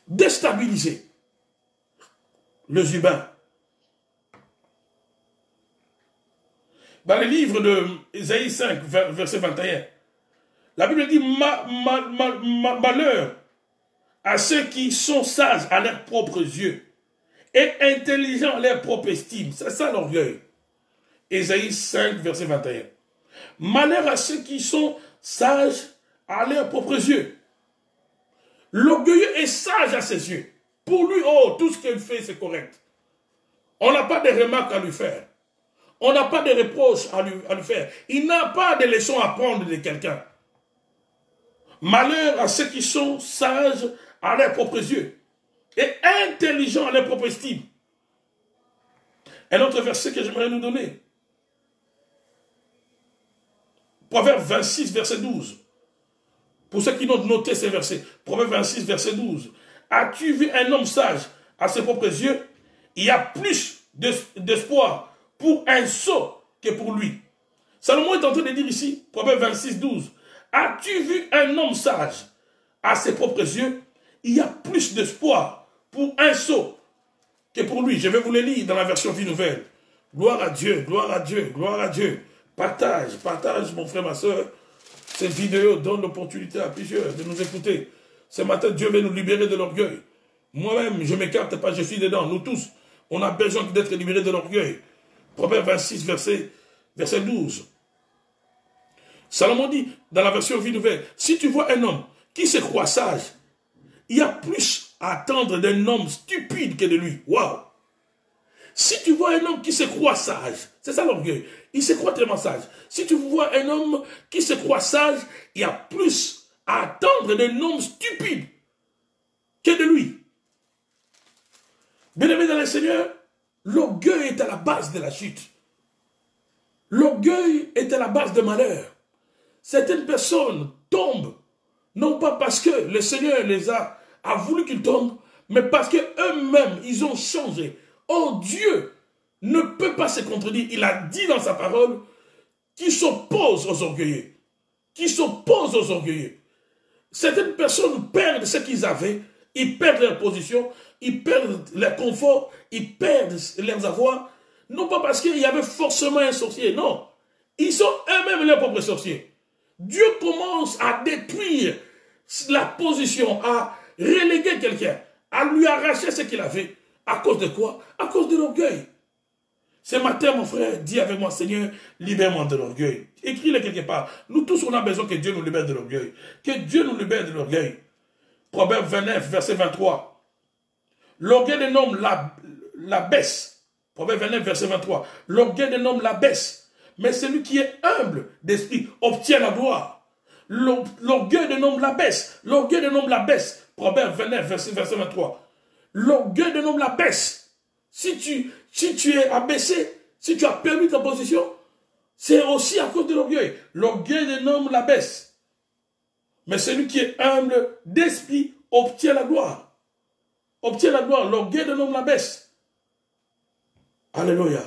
déstabiliser les humains. Dans le livre de Ésaïe 5, verset 21, la Bible dit malheur à ceux qui sont sages à leurs propres yeux et intelligents à leur propre estime. C'est ça l'orgueil. Ésaïe 5, verset 21. Malheur à ceux qui sont sages à leurs propres yeux. L'orgueilleux est sage à ses yeux. Pour lui, oh, tout ce qu'il fait, c'est correct. On n'a pas de remarques à lui faire. On n'a pas de reproches à lui faire. Il n'a pas de leçons à prendre de quelqu'un. Malheur à ceux qui sont sages à leurs propres yeux et intelligents à leur propre estime. Un autre verset que j'aimerais nous donner. Proverbe 26, verset 12. Pour ceux qui n'ont noté ces versets. Proverbe 26, verset 12. As-tu vu un homme sage à ses propres yeux? Il y a plus d'espoir pour un sot que pour lui. Salomon est en train de dire ici, Proverbe 26, 12. As-tu vu un homme sage à ses propres yeux? Il y a plus d'espoir pour un sot que pour lui. Je vais vous le lire dans la version Vie Nouvelle. Gloire à Dieu, gloire à Dieu, gloire à Dieu. Partage mon frère, ma soeur. Cette vidéo donne l'opportunité à plusieurs de nous écouter. Ce matin, Dieu veut nous libérer de l'orgueil. Moi-même, je ne m'écarte pas, je suis dedans. Nous tous, on a besoin d'être libérés de l'orgueil. Proverbe 26, verset 12. Salomon dit, dans la version Vie Nouvelle, si tu vois un homme qui se croit sage, il y a plus à attendre d'un homme stupide que de lui. Waouh! Si tu vois un homme qui se croit sage, c'est ça l'orgueil, il se croit tellement sage. Si tu vois un homme qui se croit sage, il y a plus à attendre d'un homme stupide que de lui. Bien-aimés dans le Seigneur, l'orgueil est à la base de la chute. L'orgueil est à la base de malheur. Certaines personnes tombent, non pas parce que le Seigneur a voulu qu'ils tombent, mais parce qu'eux-mêmes, ils ont changé. Oh, Dieu ne peut pas se contredire. Il a dit dans sa parole qu'il s'oppose aux orgueilleux. Qu'il s'oppose aux orgueilleux. Certaines personnes perdent ce qu'ils avaient, ils perdent leur position, ils perdent leur confort, ils perdent leurs avoirs, non pas parce qu'il y avait forcément un sorcier, non. Ils sont eux-mêmes leurs propres sorciers. Dieu commence à détruire la position, à reléguer quelqu'un, à lui arracher ce qu'il avait. À cause de quoi? À cause de l'orgueil. Ce matin, mon frère, dis avec moi, Seigneur, libère-moi de l'orgueil. Écris-le quelque part. Nous tous, on a besoin que Dieu nous libère de l'orgueil. Que Dieu nous libère de l'orgueil. Proverbe 29, verset 23. L'orgueil d'un homme la baisse. Proverbe 29, verset 23. L'orgueil d'un homme la baisse. Mais celui qui est humble d'esprit obtient la gloire. L'orgueil d'un homme la baisse. L'orgueil d'un homme la baisse. Proverbe 29, verset 23. L'orgueil d'un homme la baisse. Si tu es abaissé, si tu as perdu ta position, c'est aussi à cause de l'orgueil. L'orgueil d'un homme la baisse. Mais celui qui est humble d'esprit obtient la gloire. Obtient la gloire. L'orgueil d'un homme la baisse. Alléluia.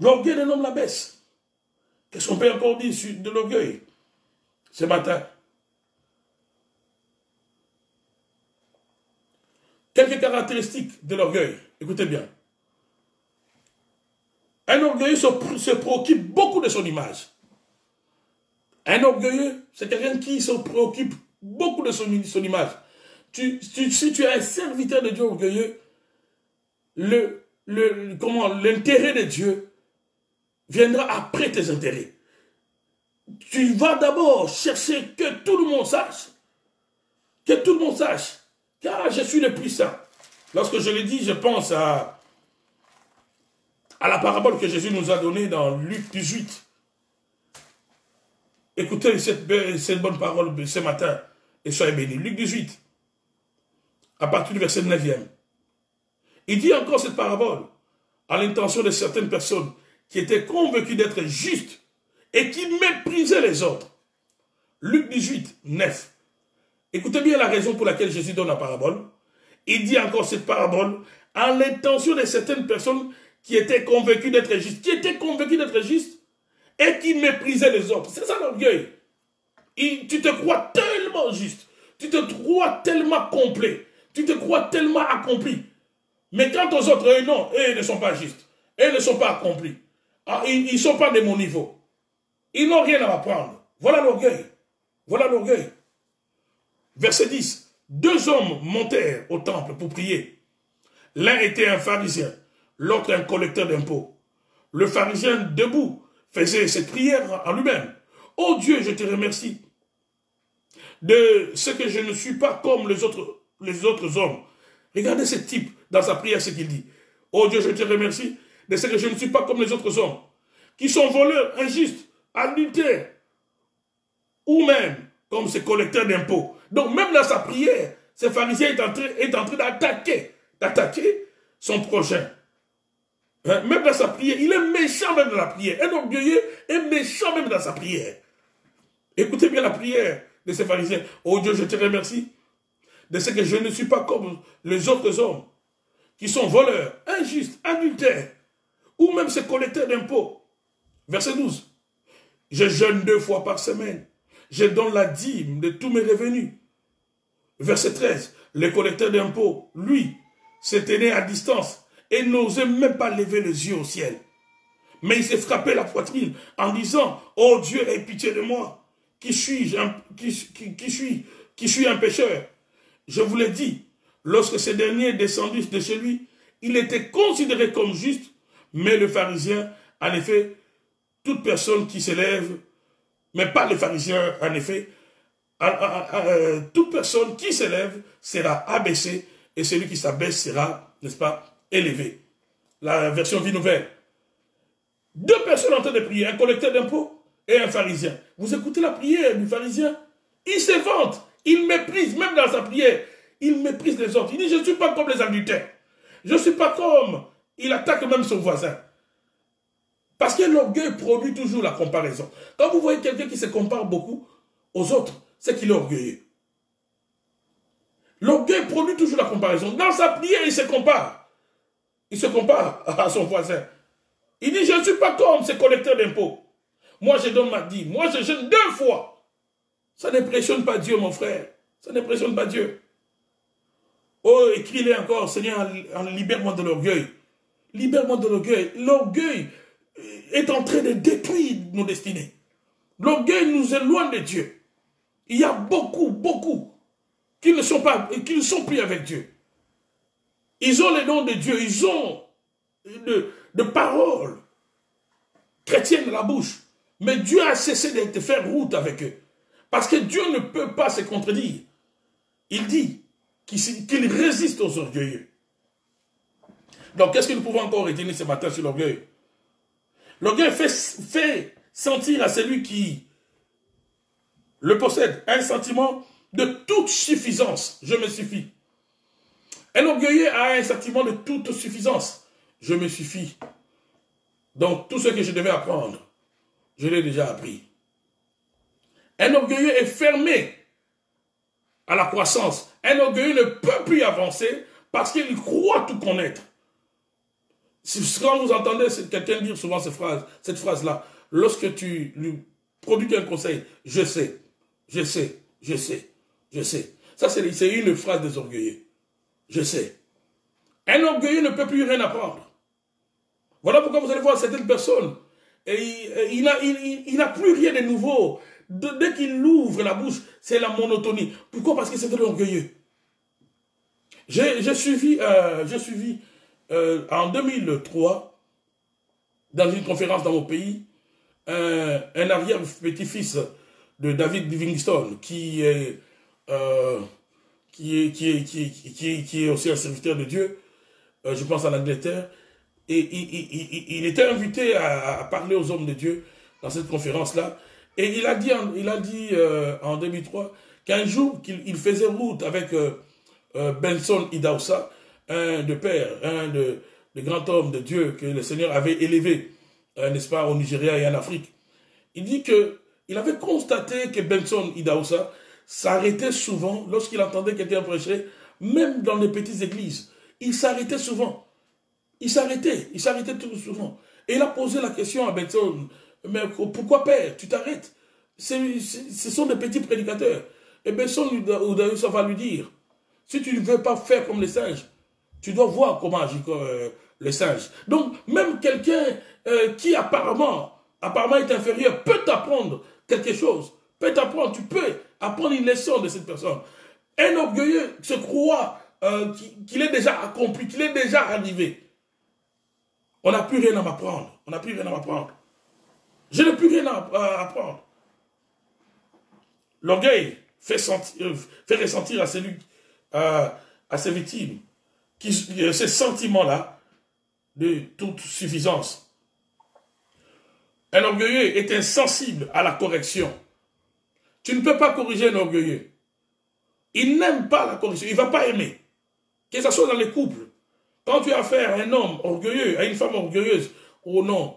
L'orgueil d'un homme la baisse. Qu'est-ce qu'on peut encore dire de l'orgueil ce matin? Quelques caractéristiques de l'orgueil. Écoutez bien. Un orgueilleux se préoccupe beaucoup de son image. Un orgueilleux, c'est quelqu'un qui se préoccupe beaucoup de son image. Si tu es un serviteur de Dieu orgueilleux, l'intérêt de Dieu viendra après tes intérêts. Tu vas d'abord chercher que tout le monde sache. Que tout le monde sache. Car je suis le puissant. Lorsque je le dis, je pense à la parabole que Jésus nous a donnée dans Luc 18. Écoutez cette bonne parole ce matin et soyez bénis. Luc 18, à partir du verset 9e. Il dit encore cette parabole à l'intention de certaines personnes qui étaient convaincues d'être justes et qui méprisaient les autres. Luc 18, 9. Écoutez bien la raison pour laquelle Jésus donne la parabole. Il dit encore cette parabole à l'intention de certaines personnes qui étaient convaincues d'être justes. Qui étaient convaincues d'être justes et qui méprisaient les autres. C'est ça l'orgueil. Tu te crois tellement juste. Tu te crois tellement complet. Tu te crois tellement accompli. Mais quant aux autres, eux, non, eux ne sont pas justes. Eux ne sont pas accomplis. Ah, ils ne sont pas de mon niveau. Ils n'ont rien à m'apprendre. Voilà l'orgueil. Voilà l'orgueil. Verset 10. 2 hommes montèrent au temple pour prier. L'un était un pharisien, l'autre un collecteur d'impôts. Le pharisien, debout, faisait cette prière en lui-même. « Oh Dieu, je te remercie de ce que je ne suis pas comme les autres hommes. » Regardez ce type dans sa prière, ce qu'il dit. « Oh Dieu, je te remercie de ce que je ne suis pas comme les autres hommes, qui sont voleurs, injustes, adultères, ou même comme ces collecteurs d'impôts. » Donc même dans sa prière, ce pharisien est en train d'attaquer son prochain. Hein? Même dans sa prière, il est méchant même dans la prière. Un orgueilleux est méchant même dans sa prière. Écoutez bien la prière de ce pharisien. Oh Dieu, je te remercie de ce que je ne suis pas comme les autres hommes qui sont voleurs, injustes, adultères, ou même ces collecteurs d'impôts. Verset 12. Je jeûne 2 fois par semaine. Je donne la dîme de tous mes revenus. Verset 13. Le collecteur d'impôts, lui, se tenait à distance et n'osait même pas lever les yeux au ciel. Mais il s'est frappé la poitrine en disant, « Oh Dieu, aie pitié de moi, qui suis un pécheur. » Je vous l'ai dit, lorsque ce dernier descendit de chez lui, il était considéré comme juste, mais le pharisien, en effet, toute personne qui s'élève, mais pas le pharisien, en effet, toute personne qui s'élève sera abaissée et celui qui s'abaisse sera, n'est-ce pas, élevé. La version Vie Nouvelle. 2 personnes en train de prier, un collecteur d'impôts et un pharisien. Vous écoutez la prière du pharisien? Il se vante, il méprise, même dans sa prière, il méprise les autres. Il dit, je ne suis pas comme les adultères. Je ne suis pas comme... Il attaque même son voisin. Parce que l'orgueil produit toujours la comparaison. Quand vous voyez quelqu'un qui se compare beaucoup aux autres, c'est qu'il est orgueilleux. L'orgueil produit toujours la comparaison. Dans sa prière, il se compare. Il se compare à son voisin. Il dit, je ne suis pas comme ces collecteurs d'impôts. Moi, je donne ma dîme. Moi, je jeûne 2 fois. Ça n'impressionne pas Dieu, mon frère. Ça n'impressionne pas Dieu. Oh, écris-le encore, Seigneur, libère-moi de l'orgueil. Libère-moi de l'orgueil. L'orgueil est en train de détruire nos destinées. L'orgueil nous éloigne de Dieu. Il y a beaucoup qui ne sont plus avec Dieu. Ils ont les noms de Dieu, ils ont de paroles chrétiennes à la bouche. Mais Dieu a cessé de faire route avec eux. Parce que Dieu ne peut pas se contredire. Il dit qu'il résiste aux orgueilleux. Donc, qu'est-ce que nous pouvons encore retenir ce matin sur l'orgueil? L'orgueil fait sentir à celui qui le possède un sentiment de toute suffisance. Je me suffis. Un orgueilleux a un sentiment de toute suffisance. Je me suffis. Donc, tout ce que je devais apprendre, je l'ai déjà appris. Un orgueilleux est fermé à la croissance. Un orgueilleux ne peut plus avancer parce qu'il croit tout connaître. Quand vous entendez quelqu'un dire souvent cette phrase-là, lorsque tu lui produis un conseil, je sais, je sais, je sais, je sais. Ça, c'est une phrase des orgueilleux. Je sais. Un orgueilleux ne peut plus rien apprendre. Voilà pourquoi vous allez voir certaines personnes, et il n'a plus rien de nouveau. Dès qu'il ouvre la bouche, c'est la monotonie. Pourquoi? Parce que c'est de l'orgueilleux. J'ai suivi en 2003, dans une conférence dans mon pays, un arrière-petit-fils de David Livingstone, qui est aussi un serviteur de Dieu, je pense en Angleterre, et il était invité à parler aux hommes de Dieu dans cette conférence-là, et il a dit en 2003 qu'un jour il faisait route avec Benson Idahosa, un de grands hommes de Dieu que le Seigneur avait élevé, n'est-ce pas, au Nigeria et en Afrique. Il dit qu'il avait constaté que Benson Idahosa s'arrêtait souvent lorsqu'il entendait quelqu'un prêcher, même dans les petites églises. Il s'arrêtait souvent. Il s'arrêtait tout souvent. Et il a posé la question à Benson, mais pourquoi père, tu t'arrêtes? Ce sont des petits prédicateurs. Et Benson Idahosa va lui dire, si tu ne veux pas faire comme les singes, tu dois voir comment agit les singes. Donc, même quelqu'un qui apparemment est inférieur peut t'apprendre quelque chose. Tu peux apprendre une leçon de cette personne. Un orgueilleux se croit qu'il est déjà accompli, qu'il est déjà arrivé. On n'a plus rien à m'apprendre. On n'a plus rien à m'apprendre. Je n'ai plus rien à apprendre. L'orgueil fait ressentir à ses victimes ce sentiment-là de toute suffisance. Un orgueilleux est insensible à la correction. Tu ne peux pas corriger un orgueilleux. Il n'aime pas la correction. Il ne va pas aimer. Que ce soit dans les couples. Quand tu as affaire à un homme orgueilleux, à une femme orgueilleuse, oh non.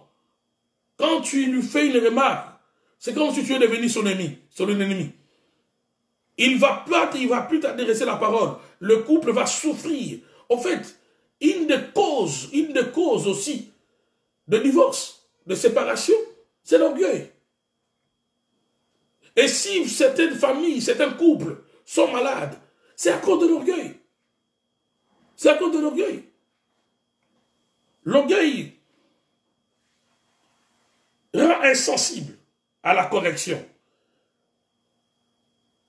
Quand tu lui fais une remarque, c'est comme si tu es devenu son ennemi. Il ne va plus t'adresser la parole. Le couple va souffrir. En fait, une des causes aussi de divorce, de séparation, c'est l'orgueil. Et si certaines familles, certains couples sont malades, c'est à cause de l'orgueil. C'est à cause de l'orgueil. L'orgueil rend insensible à la correction.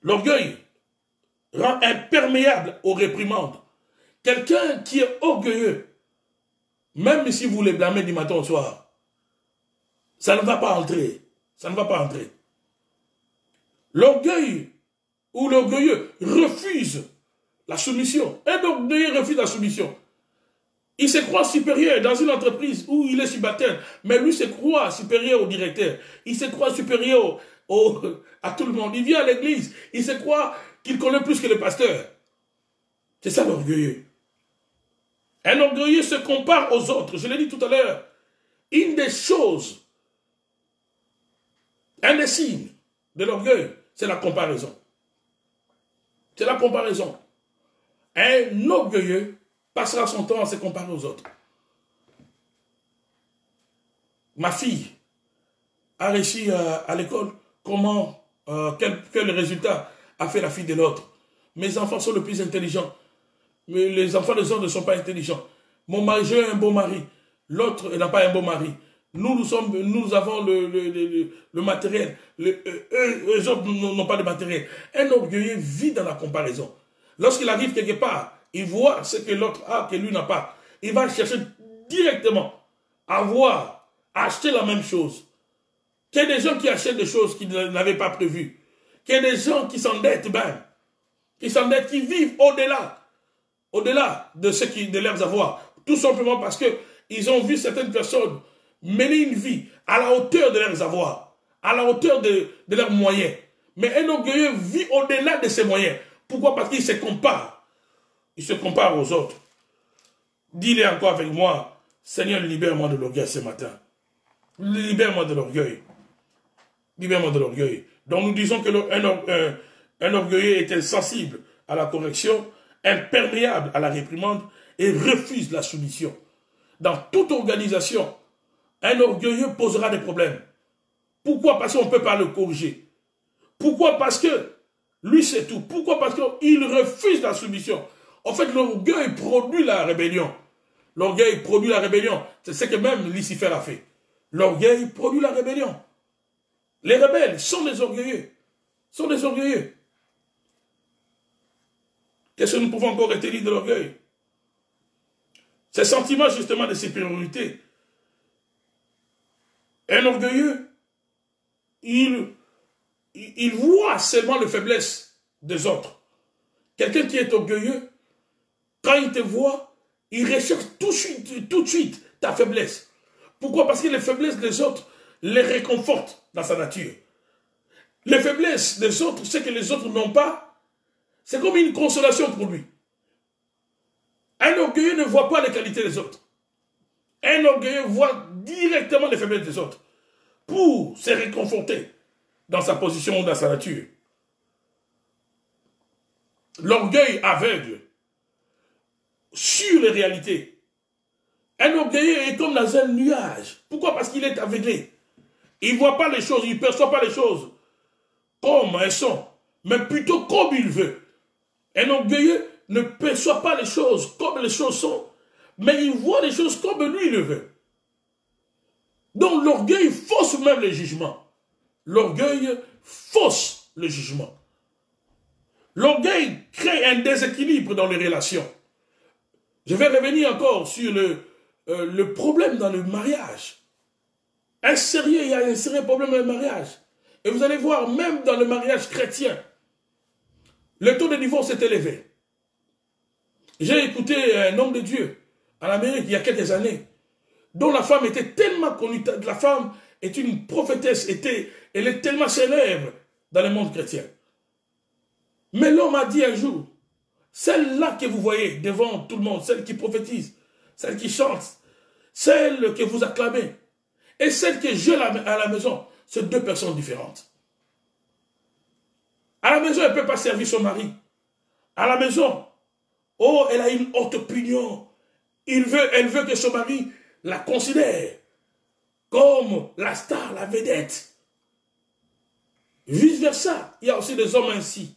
L'orgueil rend imperméable aux réprimandes. Quelqu'un qui est orgueilleux, même si vous les blâmez du matin au soir, ça ne va pas entrer. Ça ne va pas entrer. L'orgueil ou l'orgueilleux refuse la soumission. Un orgueilleux refuse la soumission. Il se croit supérieur dans une entreprise où il est subalterne, mais lui se croit supérieur au directeur. Il se croit supérieur à tout le monde. Il vient à l'église, il se croit qu'il connaît plus que le pasteur. C'est ça l'orgueilleux. Un orgueilleux se compare aux autres. Je l'ai dit tout à l'heure. Une des choses, un des signes de l'orgueil, c'est la comparaison. C'est la comparaison. Un orgueilleux passera son temps à se comparer aux autres. Ma fille a réussi à l'école. Comment, quel résultat a fait la fille de l'autre? Mes enfants sont les plus intelligents. Mais les enfants des autres ne sont pas intelligents. Mon mari, j'ai un beau mari. L'autre n'a pas un beau mari. Nous avons le matériel. Eux autres n'ont pas de matériel. Un orgueilleux vit dans la comparaison. Lorsqu'il arrive quelque part, il voit ce que l'autre a, que lui n'a pas. Il va chercher directement à avoir, à acheter la même chose. Qu'il y ait des gens qui achètent des choses qu'ils n'avaient pas prévues. Qu'il y ait des gens qui s'endettent même. Qui s'endettent, qui vivent au-delà de leurs avoirs. Tout simplement parce qu'ils ont vu certaines personnes mener une vie à la hauteur de leurs avoirs, à la hauteur de leurs moyens. Mais un orgueilleux vit au-delà de ses moyens. Pourquoi? Parce qu'il se compare. Il se compare aux autres. Dis-le encore avec moi, Seigneur, libère-moi de l'orgueil ce matin. Libère-moi de l'orgueil. Libère-moi de l'orgueil. Donc nous disons qu'un orgueilleux est insensible à la correction, imperméable à la réprimande et refuse la soumission. Dans toute organisation, un orgueilleux posera des problèmes. Pourquoi? Parce qu'on ne peut pas le corriger. Pourquoi? Parce que lui c'est tout. Pourquoi? Parce qu'il refuse la soumission. En fait, l'orgueil produit la rébellion. L'orgueil produit la rébellion. C'est ce que même Lucifer a fait. L'orgueil produit la rébellion. Les rebelles sont des orgueilleux. Sont des orgueilleux. Qu'est-ce que nous pouvons encore retenir de l'orgueil? Ce sentiment justement de supériorité. Un orgueilleux, il voit seulement les faiblesses des autres. Quelqu'un qui est orgueilleux, quand il te voit, il recherche tout de suite ta faiblesse. Pourquoi? Parce que les faiblesses des autres les réconfortent dans sa nature. Les faiblesses des autres, ce que les autres n'ont pas, c'est comme une consolation pour lui. Un orgueilleux ne voit pas les qualités des autres. Un orgueilleux voit directement les faiblesses des autres pour se réconforter dans sa position ou dans sa nature. L'orgueil aveugle sur les réalités. Un orgueilleux est comme dans un nuage. Pourquoi? Parce qu'il est aveuglé. Il ne voit pas les choses, il ne perçoit pas les choses comme elles sont, mais plutôt comme il veut. Un orgueilleux ne perçoit pas les choses comme les choses sont, mais il voit les choses comme lui le veut. Donc l'orgueil fausse même les jugements. L'orgueil fausse le jugement. L'orgueil crée un déséquilibre dans les relations. Je vais revenir encore sur le problème dans le mariage. Il y a un sérieux problème dans le mariage. Et vous allez voir, même dans le mariage chrétien, le taux de divorce est élevé. J'ai écouté un homme de Dieu en Amérique il y a quelques années, dont la femme était tellement connue, la femme est une prophétesse, elle est tellement célèbre dans le monde chrétien. Mais l'homme a dit un jour, celle-là que vous voyez devant tout le monde, celle qui prophétise, celle qui chante, celle que vous acclamez, et celle que j'ai à la maison, c'est deux personnes différentes. À la maison, elle ne peut pas servir son mari. À la maison, oh, elle a une haute opinion. Elle veut que son mari la considère comme la star, la vedette. Vice versa, il y a aussi des hommes ainsi.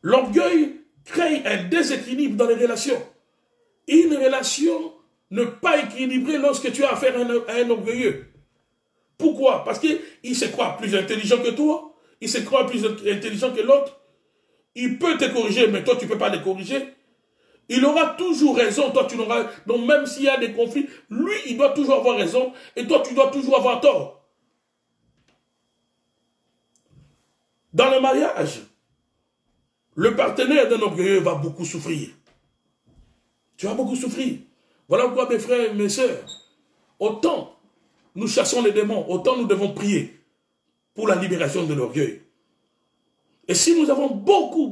L'orgueil crée un déséquilibre dans les relations. Une relation ne pas équilibrée lorsque tu as affaire à un orgueilleux. Pourquoi? Parce qu'il se croit plus intelligent que toi, il se croit plus intelligent que l'autre. Il peut te corriger, mais toi tu ne peux pas le corriger. Il aura toujours raison, toi tu n'auras... Donc même s'il y a des conflits, lui il doit toujours avoir raison, et toi tu dois toujours avoir tort. Dans le mariage, le partenaire d'un orgueilleux va beaucoup souffrir. Tu vas beaucoup souffrir. Voilà pourquoi mes frères et mes sœurs, autant nous chassons les démons, autant nous devons prier pour la libération de l'orgueil. Et si nous avons beaucoup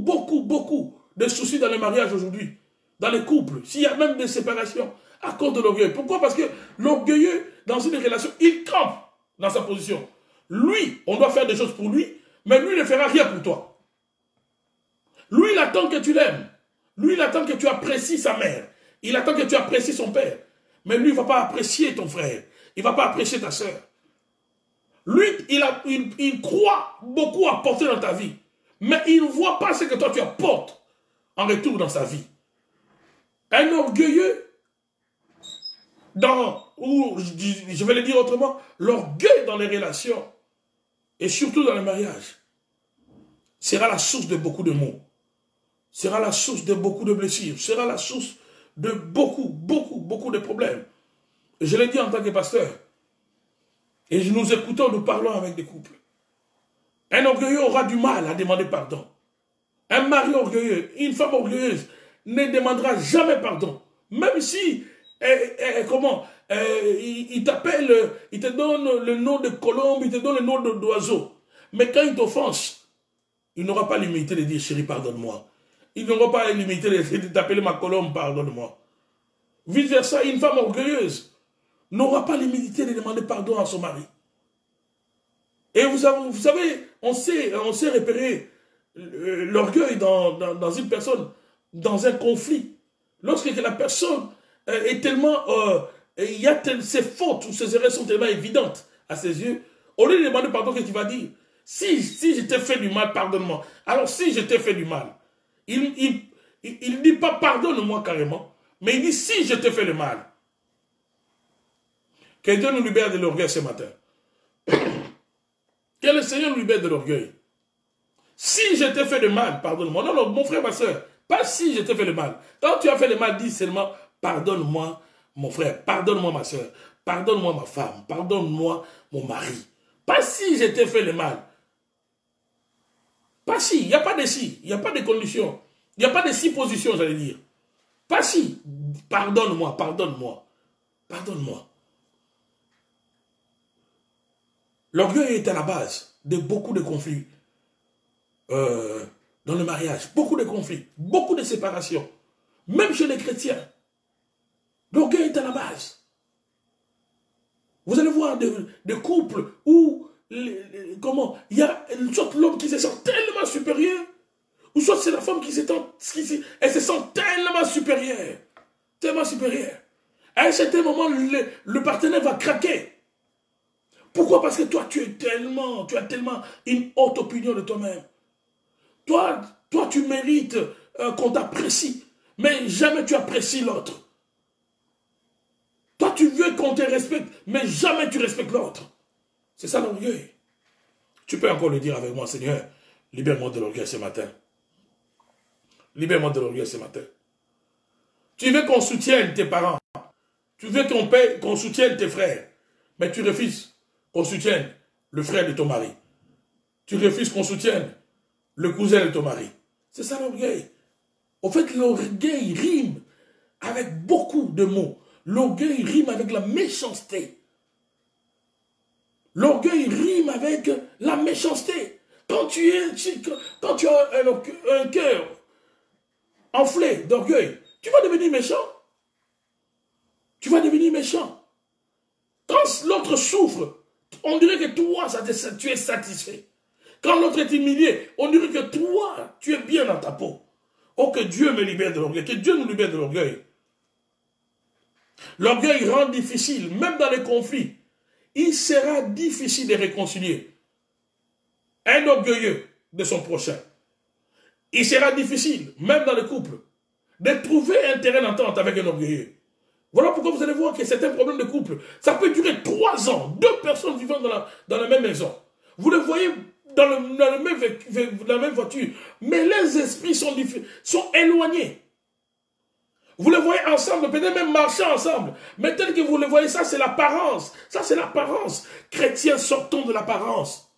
de soucis dans le mariage aujourd'hui, dans les couples, s'il y a même des séparations à cause de l'orgueil. Pourquoi? Parce que l'orgueilleux, dans une relation, il campe dans sa position. Lui, on doit faire des choses pour lui, mais lui ne fera rien pour toi. Lui, il attend que tu l'aimes. Lui, il attend que tu apprécies sa mère. Il attend que tu apprécies son père. Mais lui, il ne va pas apprécier ton frère. Il ne va pas apprécier ta soeur. Lui, il croit beaucoup apporter dans ta vie. Mais il ne voit pas ce que toi tu apportes en retour dans sa vie. Un orgueilleux, ou je vais le dire autrement, l'orgueil dans les relations, et surtout dans le mariage, sera la source de beaucoup de maux, sera la source de beaucoup de blessures, sera la source de beaucoup de problèmes. Et je l'ai dit en tant que pasteur, et nous écoutons, nous parlons avec des couples. Un orgueilleux aura du mal à demander pardon. Un mari orgueilleux, une femme orgueilleuse ne demandera jamais pardon. Même si, il t'appelle, il te donne le nom de colombe, il te donne le nom d'oiseau. Mais quand il t'offense, il n'aura pas l'humilité de dire, chérie, pardonne-moi. Il n'aura pas l'humilité de t'appeler ma colombe, pardonne-moi. Vice versa, une femme orgueilleuse n'aura pas l'humilité de demander pardon à son mari. Et vous savez, on sait repérer l'orgueil dans une personne, dans un conflit. Lorsque la personne est tellement... ses fautes ou ses erreurs sont tellement évidentes à ses yeux, au lieu de demander pardon, qu'est-ce qu'il va dire? Si je t'ai fait du mal, pardonne-moi. Alors si je t'ai fait du mal, il ne dit pas pardonne-moi carrément, mais il dit si je t'ai fait le mal. Que Dieu nous libère de l'orgueil ce matin. Que le Seigneur nous libère de l'orgueil. Si je t'ai fait le mal, pardonne-moi. Non, non, mon frère, ma soeur, pas si je t'ai fait le mal. Quand tu as fait le mal, dis seulement pardonne-moi, mon frère, pardonne-moi, ma soeur, pardonne-moi, ma femme, pardonne-moi, mon mari. Pas si je t'ai fait le mal. Pas si, il n'y a pas de si, il n'y a pas de conditions, il n'y a pas de si positions, j'allais dire. Pas si, pardonne-moi, pardonne-moi, pardonne-moi. L'orgueil est à la base de beaucoup de conflits dans le mariage. Beaucoup de conflits, beaucoup de séparations. Même chez les chrétiens. L'orgueil est à la base. Vous allez voir des couples où il y a soit l'homme qui se sent tellement supérieur, ou soit c'est la femme qui se sent tellement supérieure. Tellement supérieure. À un certain moment, le partenaire va craquer. Pourquoi? Parce que toi, tu as tellement une haute opinion de toi-même. Toi, tu mérites qu'on t'apprécie, mais jamais tu apprécies l'autre. Toi, tu veux qu'on te respecte, mais jamais tu respectes l'autre. C'est ça l'orgueil. Tu peux encore le dire avec moi, Seigneur, libère-moi de l'orgueil ce matin. Libère-moi de l'orgueil ce matin. Tu veux qu'on soutienne tes parents. Tu veux qu'on soutienne tes frères, mais tu refuses qu'on soutienne le frère de ton mari. Tu refuses qu'on soutienne le cousin de ton mari. C'est ça l'orgueil. En fait, l'orgueil rime avec beaucoup de mots. L'orgueil rime avec la méchanceté. L'orgueil rime avec la méchanceté. Quand tu as un cœur enflé d'orgueil, tu vas devenir méchant. Tu vas devenir méchant. Quand l'autre souffre, on dirait que toi, tu es satisfait. Quand l'autre est humilié, on dirait que toi, tu es bien dans ta peau. Oh, que Dieu me libère de l'orgueil, que Dieu nous libère de l'orgueil. L'orgueil rend difficile, même dans les conflits, il sera difficile de réconcilier un orgueilleux de son prochain. Il sera difficile, même dans le couple, de trouver un terrain d'entente avec un orgueilleux. Voilà pourquoi vous allez voir que c'est un problème de couple. Ça peut durer 3 ans, 2 personnes vivant dans la même maison. Vous le voyez dans la même voiture, mais les esprits sont éloignés. Vous les voyez ensemble, peut-être même marcher ensemble. Mais tel que vous le voyez, ça c'est l'apparence. Ça c'est l'apparence. Chrétiens, sortons de l'apparence.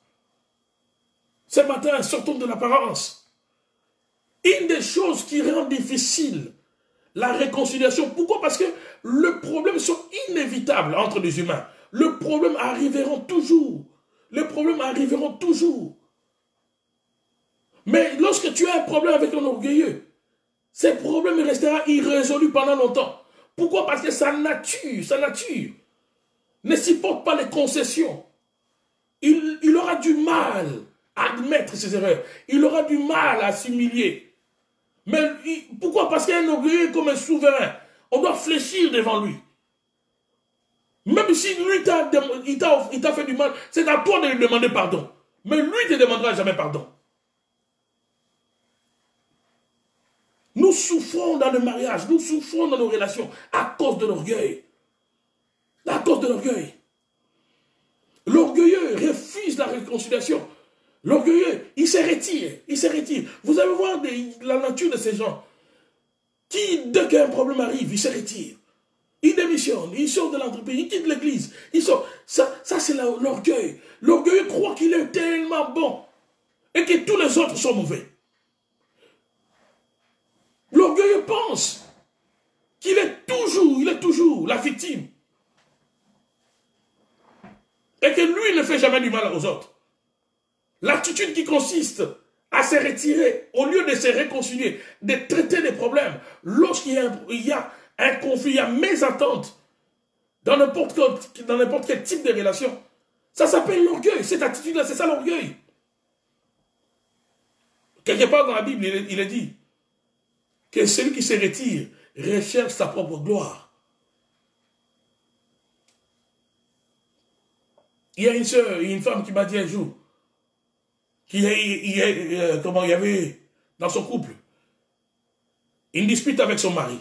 Ce matin, sortons de l'apparence. Une des choses qui rend difficile la réconciliation. Pourquoi? Parce que les problèmes sont inévitables entre les humains. Les problèmes arriveront toujours. Les problèmes arriveront toujours. Mais lorsque tu as un problème avec un orgueilleux, ce problème restera irrésolu pendant longtemps. Pourquoi? Parce que sa nature ne supporte pas les concessions. Il aura du mal à admettre ses erreurs. Il aura du mal à s'humilier. Mais pourquoi? Parce qu'un orgueilleux est comme un souverain. On doit fléchir devant lui. Même si lui il t'a fait du mal, c'est à toi de lui demander pardon. Mais lui ne te demandera jamais pardon. Nous souffrons dans le mariage, nous souffrons dans nos relations à cause de l'orgueil. À cause de l'orgueil. L'orgueilleux refuse la réconciliation. L'orgueilleux, il se retire, il se retire. Vous allez voir la nature de ces gens qui, dès qu'un problème arrive, il se retire. Il démissionne, il sort de l'entreprise, il quitte l'église. Ça c'est l'orgueil. L'orgueilleux croit qu'il est tellement bon et que tous les autres sont mauvais. L'orgueilleux pense qu'il est toujours la victime. Et que lui ne fait jamais du mal aux autres. L'attitude qui consiste à se retirer, au lieu de se réconcilier, de traiter des problèmes, lorsqu'il y a un conflit, il y a mésentente, dans n'importe quel type de relation, ça s'appelle l'orgueil. Cette attitude-là, c'est ça l'orgueil. Quelque part dans la Bible, il est dit que celui qui se retire recherche sa propre gloire. Il y a une sœur, une femme qui m'a dit un jour, qu'il y avait dans son couple une dispute avec son mari.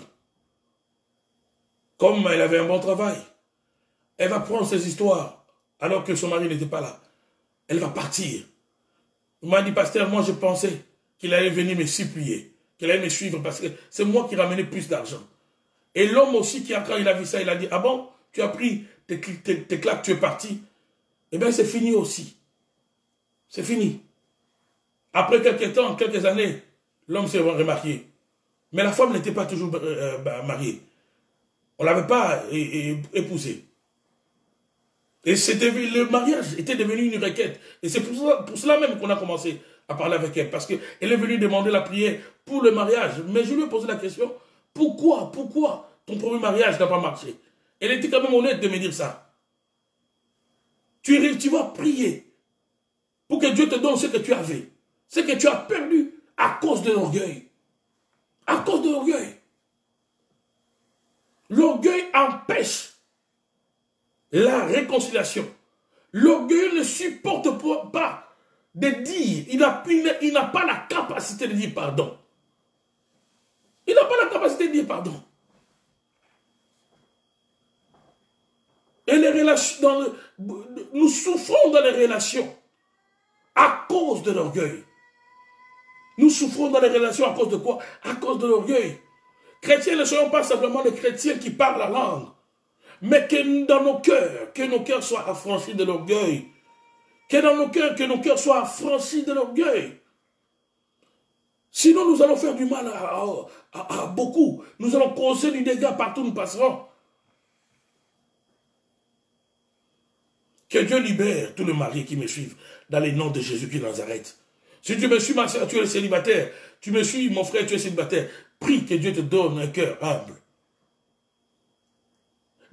Comme elle avait un bon travail, elle va prendre ses histoires alors que son mari n'était pas là. Elle va partir. Il m'a dit, pasteur, moi je pensais qu'il allait venir me supplier, qu'il allait me suivre parce que c'est moi qui ramenais plus d'argent. Et l'homme aussi, quand il a vu ça, il a dit, ah bon, tu as pris tes claques, tu es parti. Eh bien, c'est fini aussi. C'est fini. Après quelques temps, quelques années, l'homme s'est remarié. Mais la femme n'était pas toujours mariée. On ne l'avait pas épousée. Et le mariage était devenu une requête. Et c'est pour cela même qu'on a commencé à parler avec elle. Parce qu'elle est venue demander la prière pour le mariage. Mais je lui ai posé la question, pourquoi ton premier mariage n'a pas marché? Elle était quand même honnête de me dire ça. Tu vas prier pour que Dieu te donne ce que tu avais. Ce que tu as perdu à cause de l'orgueil. À cause de l'orgueil. L'orgueil empêche la réconciliation. L'orgueil ne supporte pas de dire, il n'a pas la capacité de dire pardon. Il n'a pas la capacité de dire pardon. Et les relations, nous souffrons dans les relations à cause de l'orgueil. Nous souffrons dans les relations à cause de quoi? À cause de l'orgueil. Chrétiens ne seront pas simplement les chrétiens qui parlent la langue, mais que dans nos cœurs soient affranchis de l'orgueil. Que nos cœurs soient affranchis de l'orgueil. Sinon, nous allons faire du mal à beaucoup. Nous allons causer du dégât partout où nous passerons. Que Dieu libère tous les mariés qui me suivent dans les noms de Jésus-Christ de Nazareth. Si tu me suis, ma soeur, tu es célibataire. Tu me suis, mon frère, tu es célibataire. Prie que Dieu te donne un cœur humble.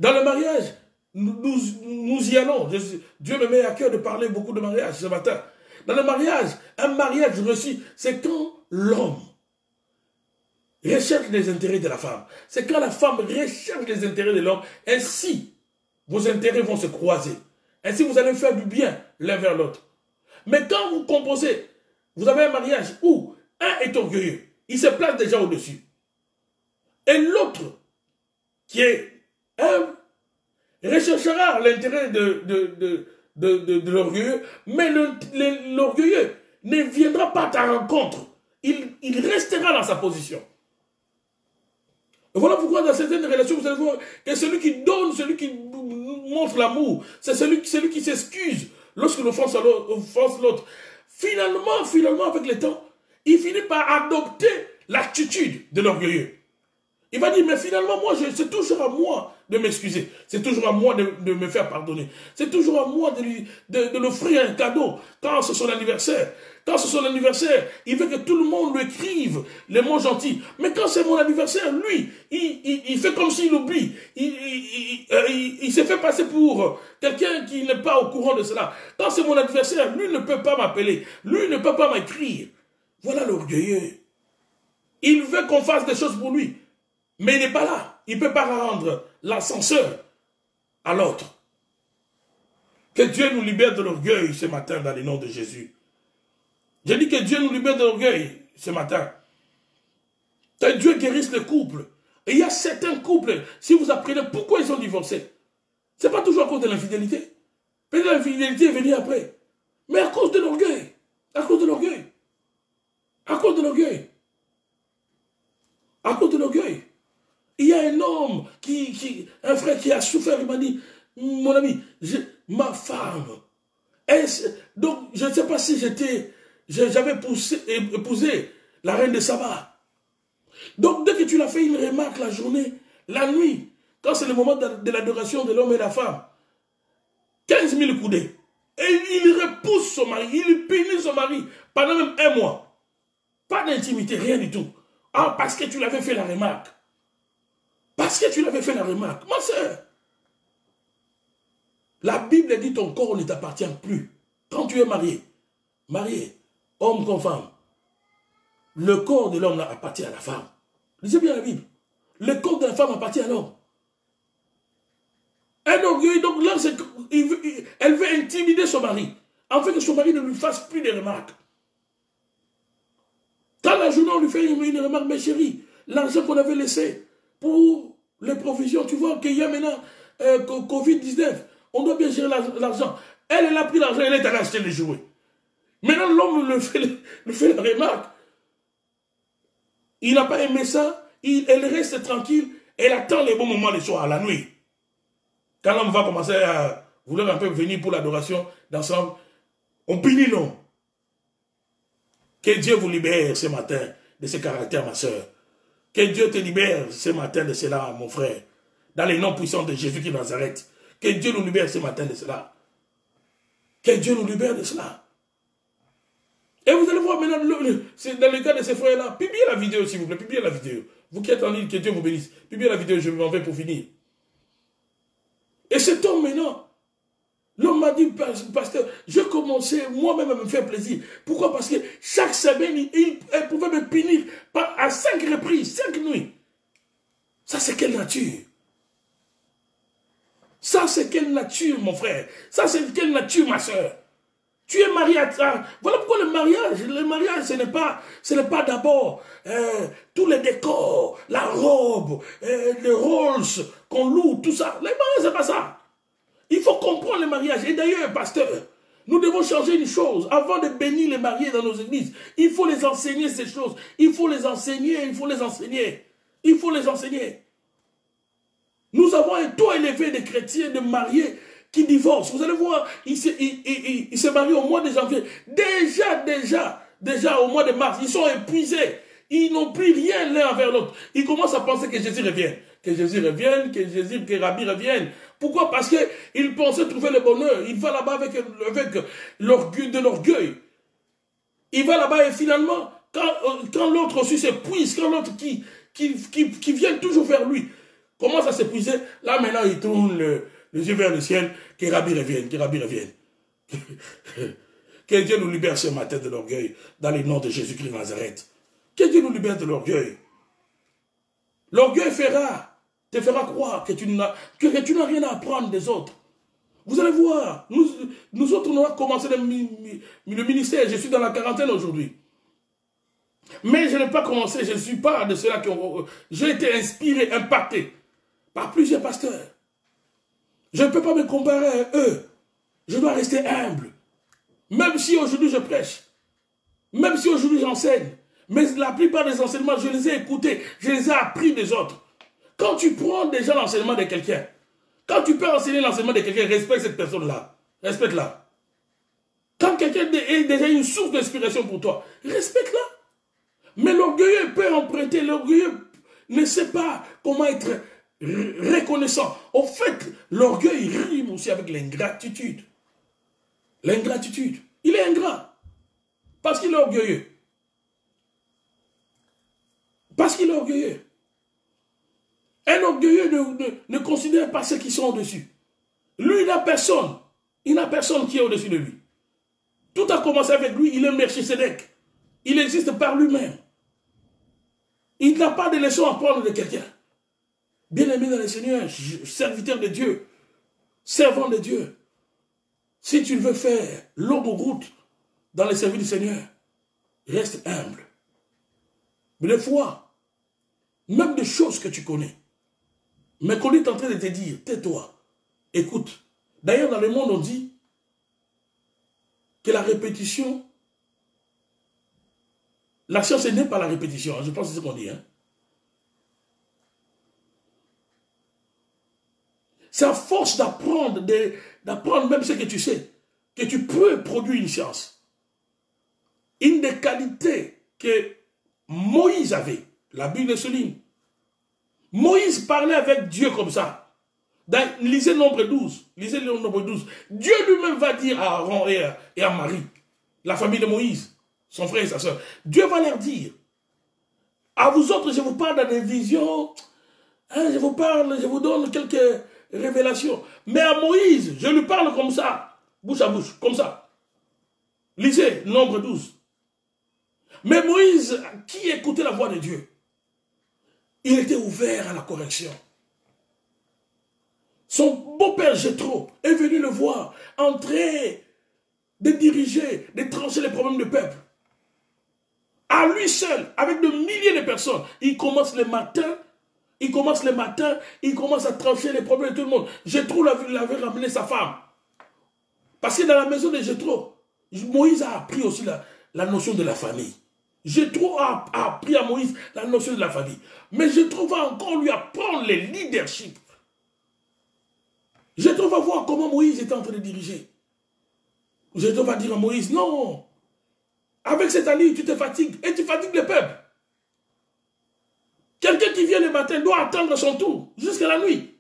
Dans le mariage, nous y allons. Dieu me met à cœur de parler beaucoup de mariage ce matin. Dans le mariage, un mariage reçu, c'est quand l'homme recherche les intérêts de la femme. C'est quand la femme recherche les intérêts de l'homme. Ainsi, vos intérêts vont se croiser. Ainsi, vous allez faire du bien l'un vers l'autre. Mais quand vous composez, vous avez un mariage où un est orgueilleux, il se place déjà au-dessus. Et l'autre, qui est humble, recherchera l'intérêt de l'orgueilleux, mais l'orgueilleux ne viendra pas à ta rencontre. Il restera dans sa position. Et voilà pourquoi dans certaines relations, vous allez voir que celui qui donne, celui qui montre l'amour, c'est celui qui s'excuse lorsque l'offense l'autre. Finalement, avec le temps, il finit par adopter l'attitude de l'orgueilleux. Il va dire, mais finalement, moi, c'est toujours à moi de m'excuser. C'est toujours à moi de me faire pardonner. C'est toujours à moi de lui offrir un cadeau quand c'est son anniversaire. Quand c'est son anniversaire, il veut que tout le monde lui écrive les mots gentils. Mais quand c'est mon anniversaire, lui, il fait comme s'il oublie. Il s'est fait passer pour quelqu'un qui n'est pas au courant de cela. Quand c'est mon anniversaire, lui ne peut pas m'appeler. Lui ne peut pas m'écrire. Voilà l'orgueilleux. Il veut qu'on fasse des choses pour lui. Mais il n'est pas là. Il ne peut pas rendre l'ascenseur à l'autre. Que Dieu nous libère de l'orgueil ce matin dans le nom de Jésus. J'ai dit que Dieu nous libère de l'orgueil ce matin. Que Dieu guérisse les couples. Et il y a certains couples, si vous apprenez pourquoi ils ont divorcé, ce n'est pas toujours à cause de l'infidélité. Peut-être l'infidélité est venue après. Mais à cause de l'orgueil. À cause de l'orgueil. À cause de l'orgueil. À cause de l'orgueil. Il y a un homme, un frère qui a souffert, il m'a dit, mon ami, ma femme, donc je ne sais pas si j'avais épousé la reine de Saba. Donc dès que tu l'as fait une remarque la journée, la nuit, quand c'est le moment de l'adoration de l'homme et de la femme, 15 000 coudées. Et il repousse son mari, il punit son mari pendant même 1 mois. Pas d'intimité, rien du tout. Ah, parce que tu l'avais fait la remarque. Parce que tu l'avais fait la remarque. Ma soeur, la Bible dit ton corps ne t'appartient plus. Quand tu es marié, homme comme femme, le corps de l'homme appartient à la femme. Lisez bien la Bible. Le corps de la femme appartient à l'homme. Un orgueil, donc là, elle veut intimider son mari, afin que son mari ne lui fasse plus de remarques. Quand la journée, on lui fait une remarque, mais chérie, l'argent qu'on avait laissé pour les provisions, tu vois qu'il y a maintenant Covid-19, on doit bien gérer l'argent. Elle a pris l'argent, elle est allée acheter les jouets. Maintenant, l'homme lui fait la remarque. Il n'a pas aimé ça, elle reste tranquille, elle attend les bons moments le soir, la nuit. Quand l'homme va commencer à vouloir un peu venir pour l'adoration d'ensemble, on punit l'homme. Que Dieu vous libère ce matin de ce caractère, ma soeur. Que Dieu te libère ce matin de cela, mon frère. Dans les noms puissants de Jésus qui Nazareth. Que Dieu nous libère ce matin de cela. Que Dieu nous libère de cela. Et vous allez voir maintenant, c'est dans le cas de ces frères-là, publiez la vidéo s'il vous plaît, publiez la vidéo. Vous qui êtes en ligne, que Dieu vous bénisse. Publiez la vidéo, je m'en vais pour finir. Et cet homme maintenant, l'homme m'a dit, pasteur, je commençais moi-même à me faire plaisir. Pourquoi? Parce que chaque semaine, elle pouvait me punir à 5 reprises, 5 nuits. Ça, c'est quelle nature? Ça, c'est quelle nature, mon frère? Ça, c'est quelle nature, ma soeur? Tu es marié à ça. Voilà pourquoi le mariage, ce n'est pas d'abord tous les décors, la robe, les Rolls qu'on loue, tout ça. Le mariage, c'est pas ça. Il faut comprendre le mariage. Et d'ailleurs, pasteur, nous devons changer une chose. Avant de bénir les mariés dans nos églises, il faut les enseigner ces choses. Il faut les enseigner, il faut les enseigner. Il faut les enseigner. Nous avons un taux élevé de chrétiens, de mariés qui divorcent. Vous allez voir, ils se marient au mois de janvier. Déjà au mois de mars, ils sont épuisés. Ils n'ont plus rien l'un envers l'autre. Ils commencent à penser que Jésus revienne. Que Jésus revienne, que Rabbi revienne. Pourquoi? Parce qu'ils pensaient trouver le bonheur. Il va là-bas avec l'orgueil. Il va là-bas et finalement, quand l'autre aussi s'épuise, quand l'autre qui vient toujours vers lui, commence à s'épuiser, là maintenant il tourne les yeux vers le ciel, que Rabbi revienne, que Rabbi revienne. Que Dieu nous libère ce matin de l'orgueil, dans le nom de Jésus-Christ de Nazareth. Que Dieu nous libère de l'orgueil. L'orgueil te fera croire que tu n'as rien à apprendre des autres. Vous allez voir, nous autres, nous avons commencé le ministère, je suis dans la quarantaine aujourd'hui. Mais je n'ai pas commencé, je ne suis pas de ceux-là qui ont... J'ai été inspiré, impacté par plusieurs pasteurs. Je ne peux pas me comparer à eux. Je dois rester humble. Même si aujourd'hui je prêche. Même si aujourd'hui j'enseigne. Mais la plupart des enseignements, je les ai écoutés. Je les ai appris des autres. Quand tu prends déjà l'enseignement de quelqu'un, quand tu peux enseigner l'enseignement de quelqu'un, respecte cette personne-là. Respecte-la. Quand quelqu'un est déjà une source d'inspiration pour toi, respecte-la. Mais l'orgueilleux peut emprunter. L'orgueilleux ne sait pas comment être reconnaissant. Au fait, l'orgueil rime aussi avec l'ingratitude. L'ingratitude. Il est ingrat. Parce qu'il est orgueilleux. Parce qu'il est orgueilleux. Un orgueilleux ne considère pas ceux qui sont au-dessus. Lui, il n'a personne. Il n'a personne qui est au-dessus de lui. Tout a commencé avec lui. Il est Melchisédek. Il existe par lui-même. Il n'a pas de leçon à prendre de quelqu'un. Bien-aimé dans le Seigneur, serviteur de Dieu, servant de Dieu, si tu veux faire longue route dans le service du Seigneur, reste humble. Mais des fois, même des choses que tu connais, mais qu'on est en train de te dire, tais-toi, écoute. D'ailleurs, dans le monde, on dit que la répétition, la science est née par la répétition. Je pense que c'est ce qu'on dit. Hein? C'est à force d'apprendre même ce que tu sais, que tu peux produire une science. Une des qualités que Moïse avait, la Bible le souligne. Moïse parlait avec Dieu comme ça. Lisez Nombre 12. Lisez le Nombre 12. Dieu lui-même va dire à Aaron et à Marie, la famille de Moïse, son frère et sa soeur, Dieu va leur dire, à vous autres, je vous parle dans des visions, hein, je vous donne quelques révélations. Mais à Moïse, je lui parle comme ça, bouche à bouche, comme ça. Lisez Nombre 12. Mais Moïse, qui écoutait la voix de Dieu, il était ouvert à la correction. Son beau-père Jéthro est venu le voir, en train de diriger, de trancher les problèmes du peuple. À lui seul, avec de milliers de personnes, il commence le matin, il commence à trancher les problèmes de tout le monde. Jéthro l'avait ramené sa femme. Parce que dans la maison de Jéthro, Moïse a appris aussi la notion de la famille. Jéthro a appris à Moïse la notion de la famille. Mais Jéthro va encore lui apprendre le leadership. Jéthro va voir comment Moïse était en train de diriger. Jéthro va dire à Moïse, non, avec cette allure, tu te fatigues et tu fatigues le peuple. Quelqu'un qui vient le matin doit attendre son tour jusqu'à la nuit.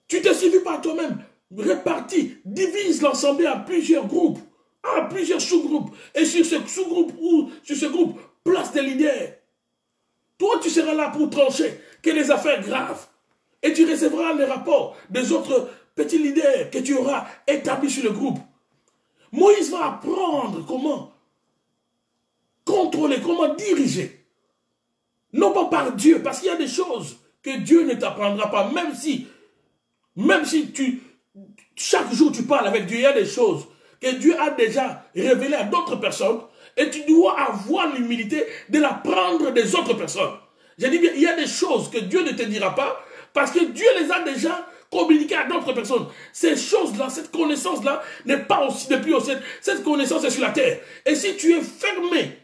Tu te suffis par toi-même, répartis, divise l'ensemble à plusieurs groupes, à plusieurs sous-groupes. Et sur ce sous-groupe ou sur ce groupe, place des leaders. Toi, tu seras là pour trancher que les affaires graves. Et tu recevras les rapports des autres petits leaders que tu auras établis sur le groupe. Moïse va apprendre comment contrôler, comment diriger. Non pas par Dieu, parce qu'il y a des choses que Dieu ne t'apprendra pas, même si chaque jour tu parles avec Dieu, il y a des choses que Dieu a déjà révélées à d'autres personnes, et tu dois avoir l'humilité de l'apprendre des autres personnes. J'ai dit bien, il y a des choses que Dieu ne te dira pas, parce que Dieu les a déjà communiquées à d'autres personnes. Ces choses-là, cette connaissance-là, n'est pas aussi depuis au ciel. Cette connaissance est sur la terre. Et si tu es fermé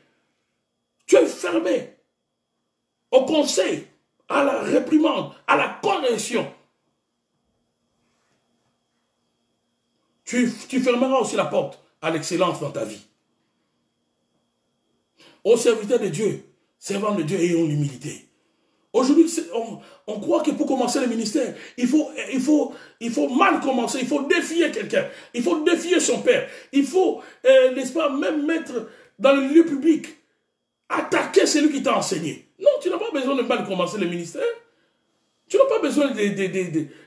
au conseil, à la réprimande, à la correction, tu fermeras aussi la porte à l'excellence dans ta vie. Ô serviteur de Dieu, servant de Dieu, ayons l'humilité. Aujourd'hui, on croit que pour commencer le ministère, il faut mal commencer, il faut défier quelqu'un, il faut défier son père, il faut, n'est-ce pas, même mettre dans le lieu public, attaquer celui qui t'a enseigné. Non, tu n'as pas besoin de mal commencer le ministère. Tu n'as pas besoin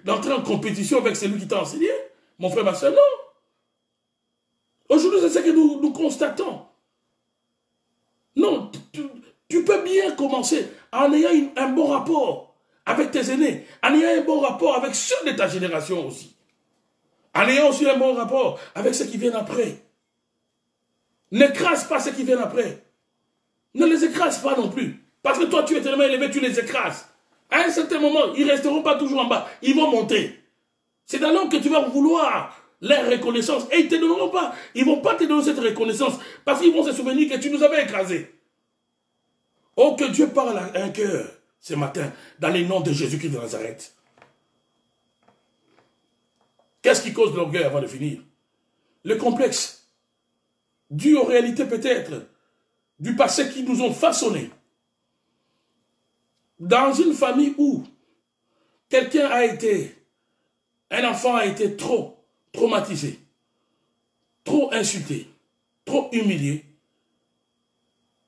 d'entrer en compétition avec celui qui t'a enseigné. Mon frère, ma soeur, non. Aujourd'hui, c'est ce que nous constatons. Non, tu peux bien commencer en ayant un bon rapport avec tes aînés, en ayant un bon rapport avec ceux de ta génération aussi. En ayant aussi un bon rapport avec ceux qui viennent après. N'écrase pas ceux qui viennent après. Ne les écrase pas non plus. Parce que toi, tu es tellement élevé, tu les écrases. À un certain moment, ils ne resteront pas toujours en bas. Ils vont monter. C'est alors que tu vas vouloir leur reconnaissance. Et ils ne te donneront pas. Ils ne vont pas te donner cette reconnaissance. Parce qu'ils vont se souvenir que tu nous avais écrasés. Oh, que Dieu parle à un cœur ce matin, dans les noms de Jésus-Christ de Nazareth. Qu'est-ce qui cause l'orgueil avant de finir? Le complexe, dû aux réalités peut-être du passé qui nous ont façonnés. Dans une famille où un enfant a été trop traumatisé, trop insulté, trop humilié,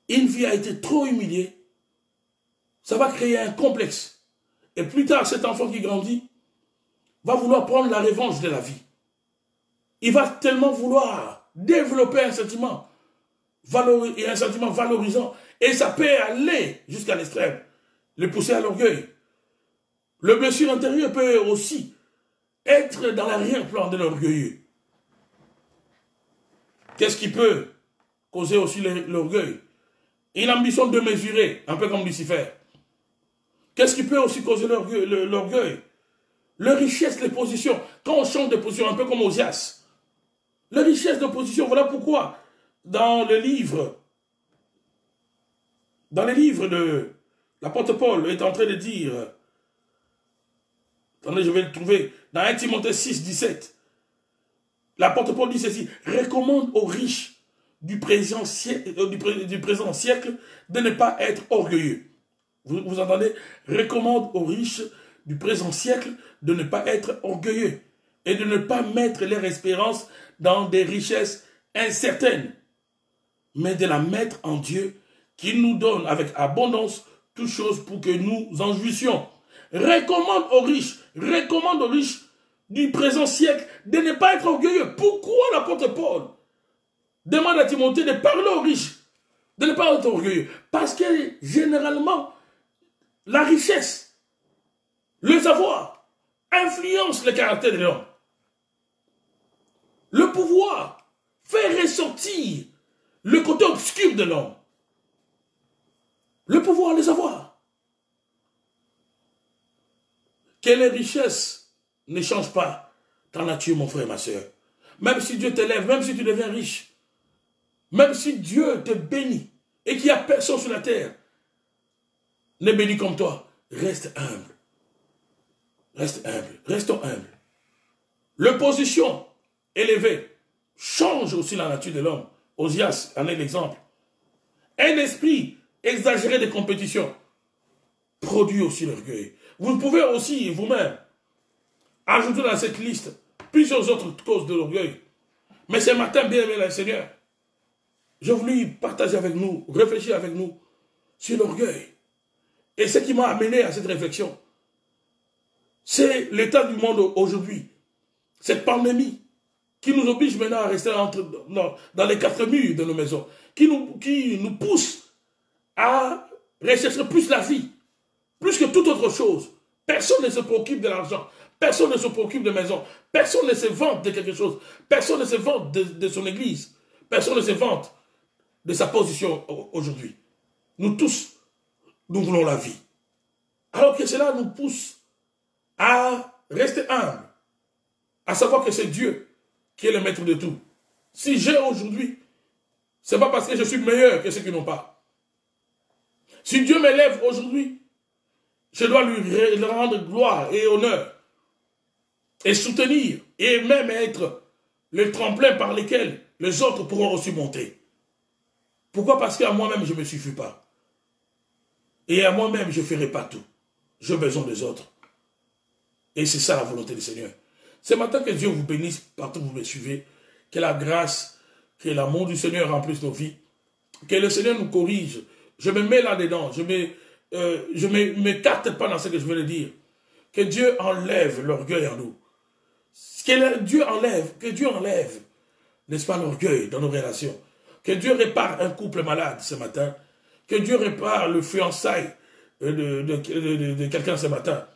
une fille a été trop humiliée, ça va créer un complexe. Et plus tard, cet enfant qui grandit va vouloir prendre la revanche de la vie. Il va tellement vouloir développer un sentiment et un sentiment valorisant. Et ça peut aller jusqu'à l'extrême, le pousser à l'orgueil. Le blessure intérieure peut aussi être dans l'arrière-plan de l'orgueilleux. Qu'est-ce qui peut causer aussi l'orgueil? Une ambition de mesurer, un peu comme Lucifer. Qu'est-ce qui peut aussi causer l'orgueil? La richesse des positions. Quand on change de position, un peu comme Osias. La richesse de position, voilà pourquoi dans les livres de l'apôtre Paul est en train de dire, attendez, je vais le trouver, dans 1 Timothée 6, 17, l'apôtre Paul dit ceci: recommande aux riches du présent siècle de ne pas être orgueilleux. Vous entendez? Recommande aux riches du présent siècle de ne pas être orgueilleux et de ne pas mettre leur espérance dans des richesses incertaines, mais de la mettre en Dieu qui nous donne avec abondance toutes choses pour que nous en jouissions. Recommande aux riches du présent siècle de ne pas être orgueilleux. Pourquoi l'apôtre Paul demande à Timothée de parler aux riches, de ne pas être orgueilleux? Parce que généralement, la richesse, le savoir, influence le caractère de l'homme. Le pouvoir fait ressortir le côté obscur de l'homme. Le pouvoir, le savoir. Que les richesses ne changent pas ta nature, mon frère, ma soeur. Même si Dieu t'élève, même si tu deviens riche, même si Dieu te bénit et qu'il n'y a personne sur la terre n'est béni comme toi, reste humble. Reste humble. Restons humbles. L'opposition élevée change aussi la nature de l'homme. Osias en est l'exemple. Un esprit exagéré de compétition produit aussi l'orgueil. Vous pouvez aussi vous-même ajouter dans cette liste plusieurs autres causes de l'orgueil. Mais ce matin, bien aimé le Seigneur, je voulais partager avec nous, réfléchir avec nous sur l'orgueil. Et ce qui m'a amené à cette réflexion, c'est l'état du monde aujourd'hui. Cette pandémie qui nous oblige maintenant à rester dans les quatre murs de nos maisons, qui nous pousse à rechercher plus la vie, plus que toute autre chose. Personne ne se préoccupe de l'argent, personne ne se préoccupe de maison, personne ne se vante de quelque chose, personne ne se vante de son église, personne ne se vante de sa position aujourd'hui. Nous tous, nous voulons la vie. Alors que cela nous pousse à rester humble, à savoir que c'est Dieu qui est le maître de tout. Si j'ai aujourd'hui, ce n'est pas parce que je suis meilleur que ceux qui n'ont pas. Si Dieu m'élève aujourd'hui, je dois lui rendre gloire et honneur et soutenir et même être le tremplin par lequel les autres pourront aussi monter. Pourquoi? Parce qu'à moi-même, je ne me suffis pas. Et à moi-même, je ne ferai pas tout. J'ai besoin des autres. Et c'est ça la volonté du Seigneur. Ce matin, que Dieu vous bénisse partout où vous me suivez. Que la grâce, que l'amour du Seigneur remplisse nos vies. Que le Seigneur nous corrige. Je me mets là-dedans. Je ne m'écarte pas dans ce que je veux le dire. Que Dieu enlève l'orgueil en nous. Que Dieu enlève, n'est-ce pas, l'orgueil dans nos relations. Que Dieu répare un couple malade ce matin. Que Dieu répare le fiançailles de quelqu'un ce matin.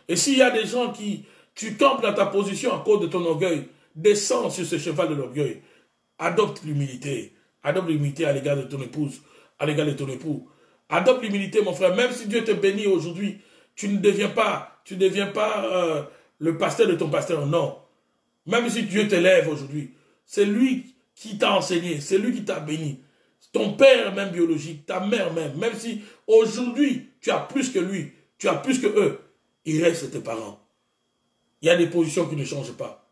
Et s'il y a des gens qui, tu campes dans ta position à cause de ton orgueil, descends sur ce cheval de l'orgueil. Adopte l'humilité. Adopte l'humilité à l'égard de ton épouse, à l'égard de ton époux. Adopte l'humilité, mon frère. Même si Dieu te bénit aujourd'hui, tu ne deviens pas le pasteur de ton pasteur, non. Même si Dieu t'élève aujourd'hui, c'est lui qui t'a enseigné, c'est lui qui t'a béni. Ton père même biologique, ta mère même si aujourd'hui tu as plus que lui, tu as plus que eux, il reste tes parents. Il y a des positions qui ne changent pas.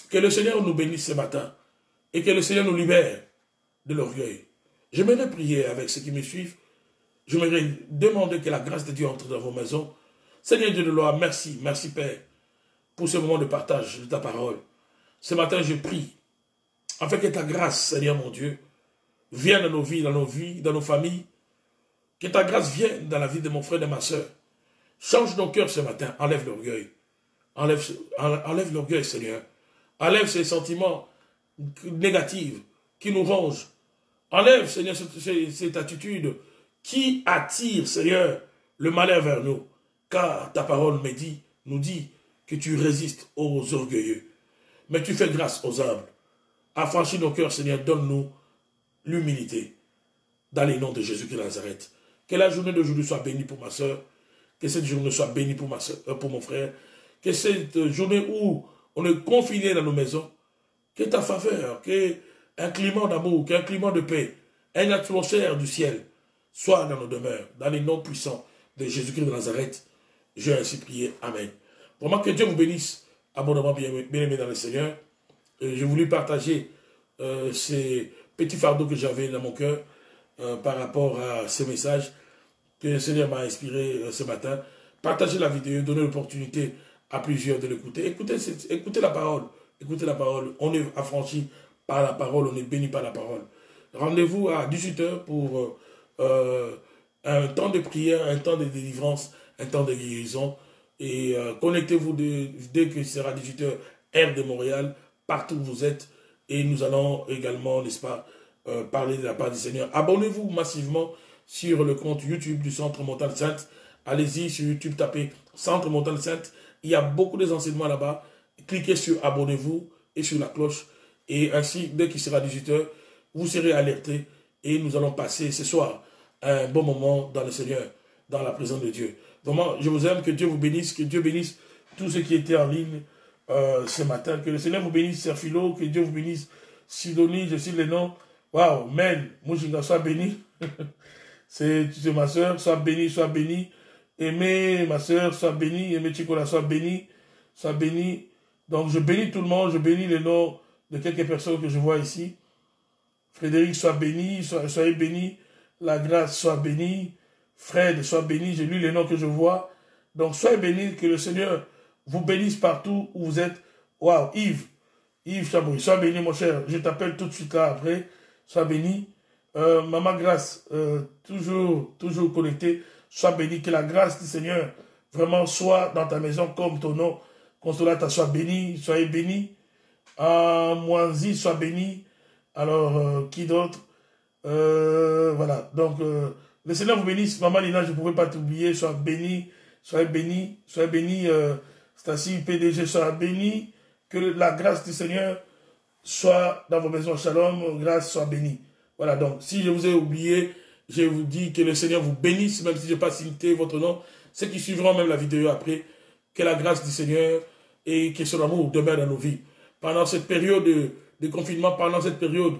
Que le Seigneur nous bénisse ce matin et que le Seigneur nous libère de l'orgueil. J'aimerais prier avec ceux qui me suivent. J'aimerais demander que la grâce de Dieu entre dans vos maisons. Seigneur Dieu de gloire, merci, merci Père, pour ce moment de partage de ta parole. Ce matin, je prie, afin que ta grâce, Seigneur mon Dieu, vienne dans nos vies, dans nos familles. Que ta grâce vienne dans la vie de mon frère et de ma soeur. Change nos cœurs ce matin, enlève l'orgueil. Enlève l'orgueil, Seigneur. Enlève ces sentiments négatifs qui nous rongent, Enlève, Seigneur, cette attitude qui attire, Seigneur, le malheur vers nous. Car ta parole nous dit que tu résistes aux orgueilleux. Mais tu fais grâce aux humbles. Affranchis nos cœurs, Seigneur, donne-nous l'humilité. Dans les noms de Jésus-Christ de Nazareth. Que la journée d'aujourd'hui soit bénie pour ma soeur. Que cette journée soit bénie pour, pour mon frère. Que cette journée où on est confiné dans nos maisons, que ta faveur, qu'un climat d'amour, qu'un climat de paix, une atmosphère du ciel soit dans nos demeures, dans les noms puissants de Jésus-Christ de Nazareth. J'ai ainsi prié. Amen. Vraiment que Dieu vous bénisse abondamment, bien-aimés dans le Seigneur. J'ai voulu partager ces petits fardeaux que j'avais dans mon cœur par rapport à ces messages que le Seigneur m'a inspiré ce matin. Partagez la vidéo, donnez l'opportunité à plusieurs de l'écouter. Écoutez la parole. Écoutez la parole. On est affranchi par la parole, on est béni par la parole. Rendez-vous à 18 h pour un temps de prière, un temps de délivrance, un temps de guérison. Et connectez-vous dès que ce sera 18 h, heure de Montréal, partout où vous êtes. Et nous allons également, n'est-ce pas, parler de la part du Seigneur. Abonnez-vous massivement sur le compte YouTube du Centre Montagne Sainte. Allez-y sur YouTube, tapez Centre Montagne Sainte. Il y a beaucoup d'enseignements là-bas. Cliquez sur abonnez-vous et sur la cloche. Et ainsi, dès qu'il sera 18 h, vous serez alertés. Et nous allons passer ce soir un bon moment dans le Seigneur, dans la présence de Dieu. Vraiment, je vous aime, que Dieu vous bénisse, que Dieu bénisse tous ceux qui étaient en ligne ce matin. Que le Seigneur vous bénisse, Serphilo, que Dieu vous bénisse, Sidonie, je cite les noms. Waouh, Mel, Mouchinga, sois béni. C'est ma soeur, sois béni. Aimez ma soeur, sois béni. Aimez Chikola, sois béni. Donc je bénis tout le monde, je bénis les noms de quelques personnes que je vois ici. Frédéric, sois béni, soyez béni. La grâce, soit bénie. Fred, sois béni. J'ai lu les noms que je vois. Donc soyez bénis, que le Seigneur vous bénisse partout où vous êtes. Waouh, Yves Chabouy, sois béni mon cher. Je t'appelle tout de suite là après. Sois béni. Maman Grâce, toujours connecté. Sois béni, que la grâce du Seigneur vraiment soit dans ta maison comme ton nom. Consolata, sois béni, soyez béni. Moinzi, sois béni. Alors, qui d'autre? Voilà, donc, le Seigneur vous bénisse. Maman Lina, je ne pouvais pas t'oublier. Sois béni, soyez béni. Stacy, PDG, sois béni. Que la grâce du Seigneur soit dans vos maisons. Shalom, grâce, soit bénie. Voilà, donc, si je vous ai oublié, je vous dis que le Seigneur vous bénisse, même si je n'ai pas cité votre nom. Ceux qui suivront même la vidéo après, que la grâce du Seigneur et que son amour demeure dans nos vies. Pendant cette période de confinement, pendant cette période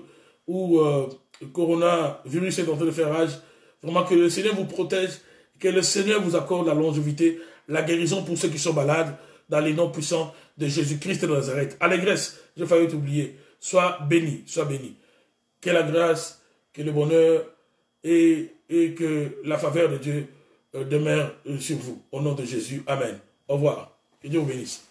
où le coronavirus est en train de faire rage, vraiment que le Seigneur vous protège, que le Seigneur vous accorde la longévité, la guérison pour ceux qui sont malades, dans les noms puissants de Jésus-Christ de Nazareth. Allégresse, je failli t'oublier. Sois béni, sois béni. Que la grâce, que le bonheur et que la faveur de Dieu demeure sur vous. Au nom de Jésus. Amen. Au revoir. Que Dieu vous bénisse.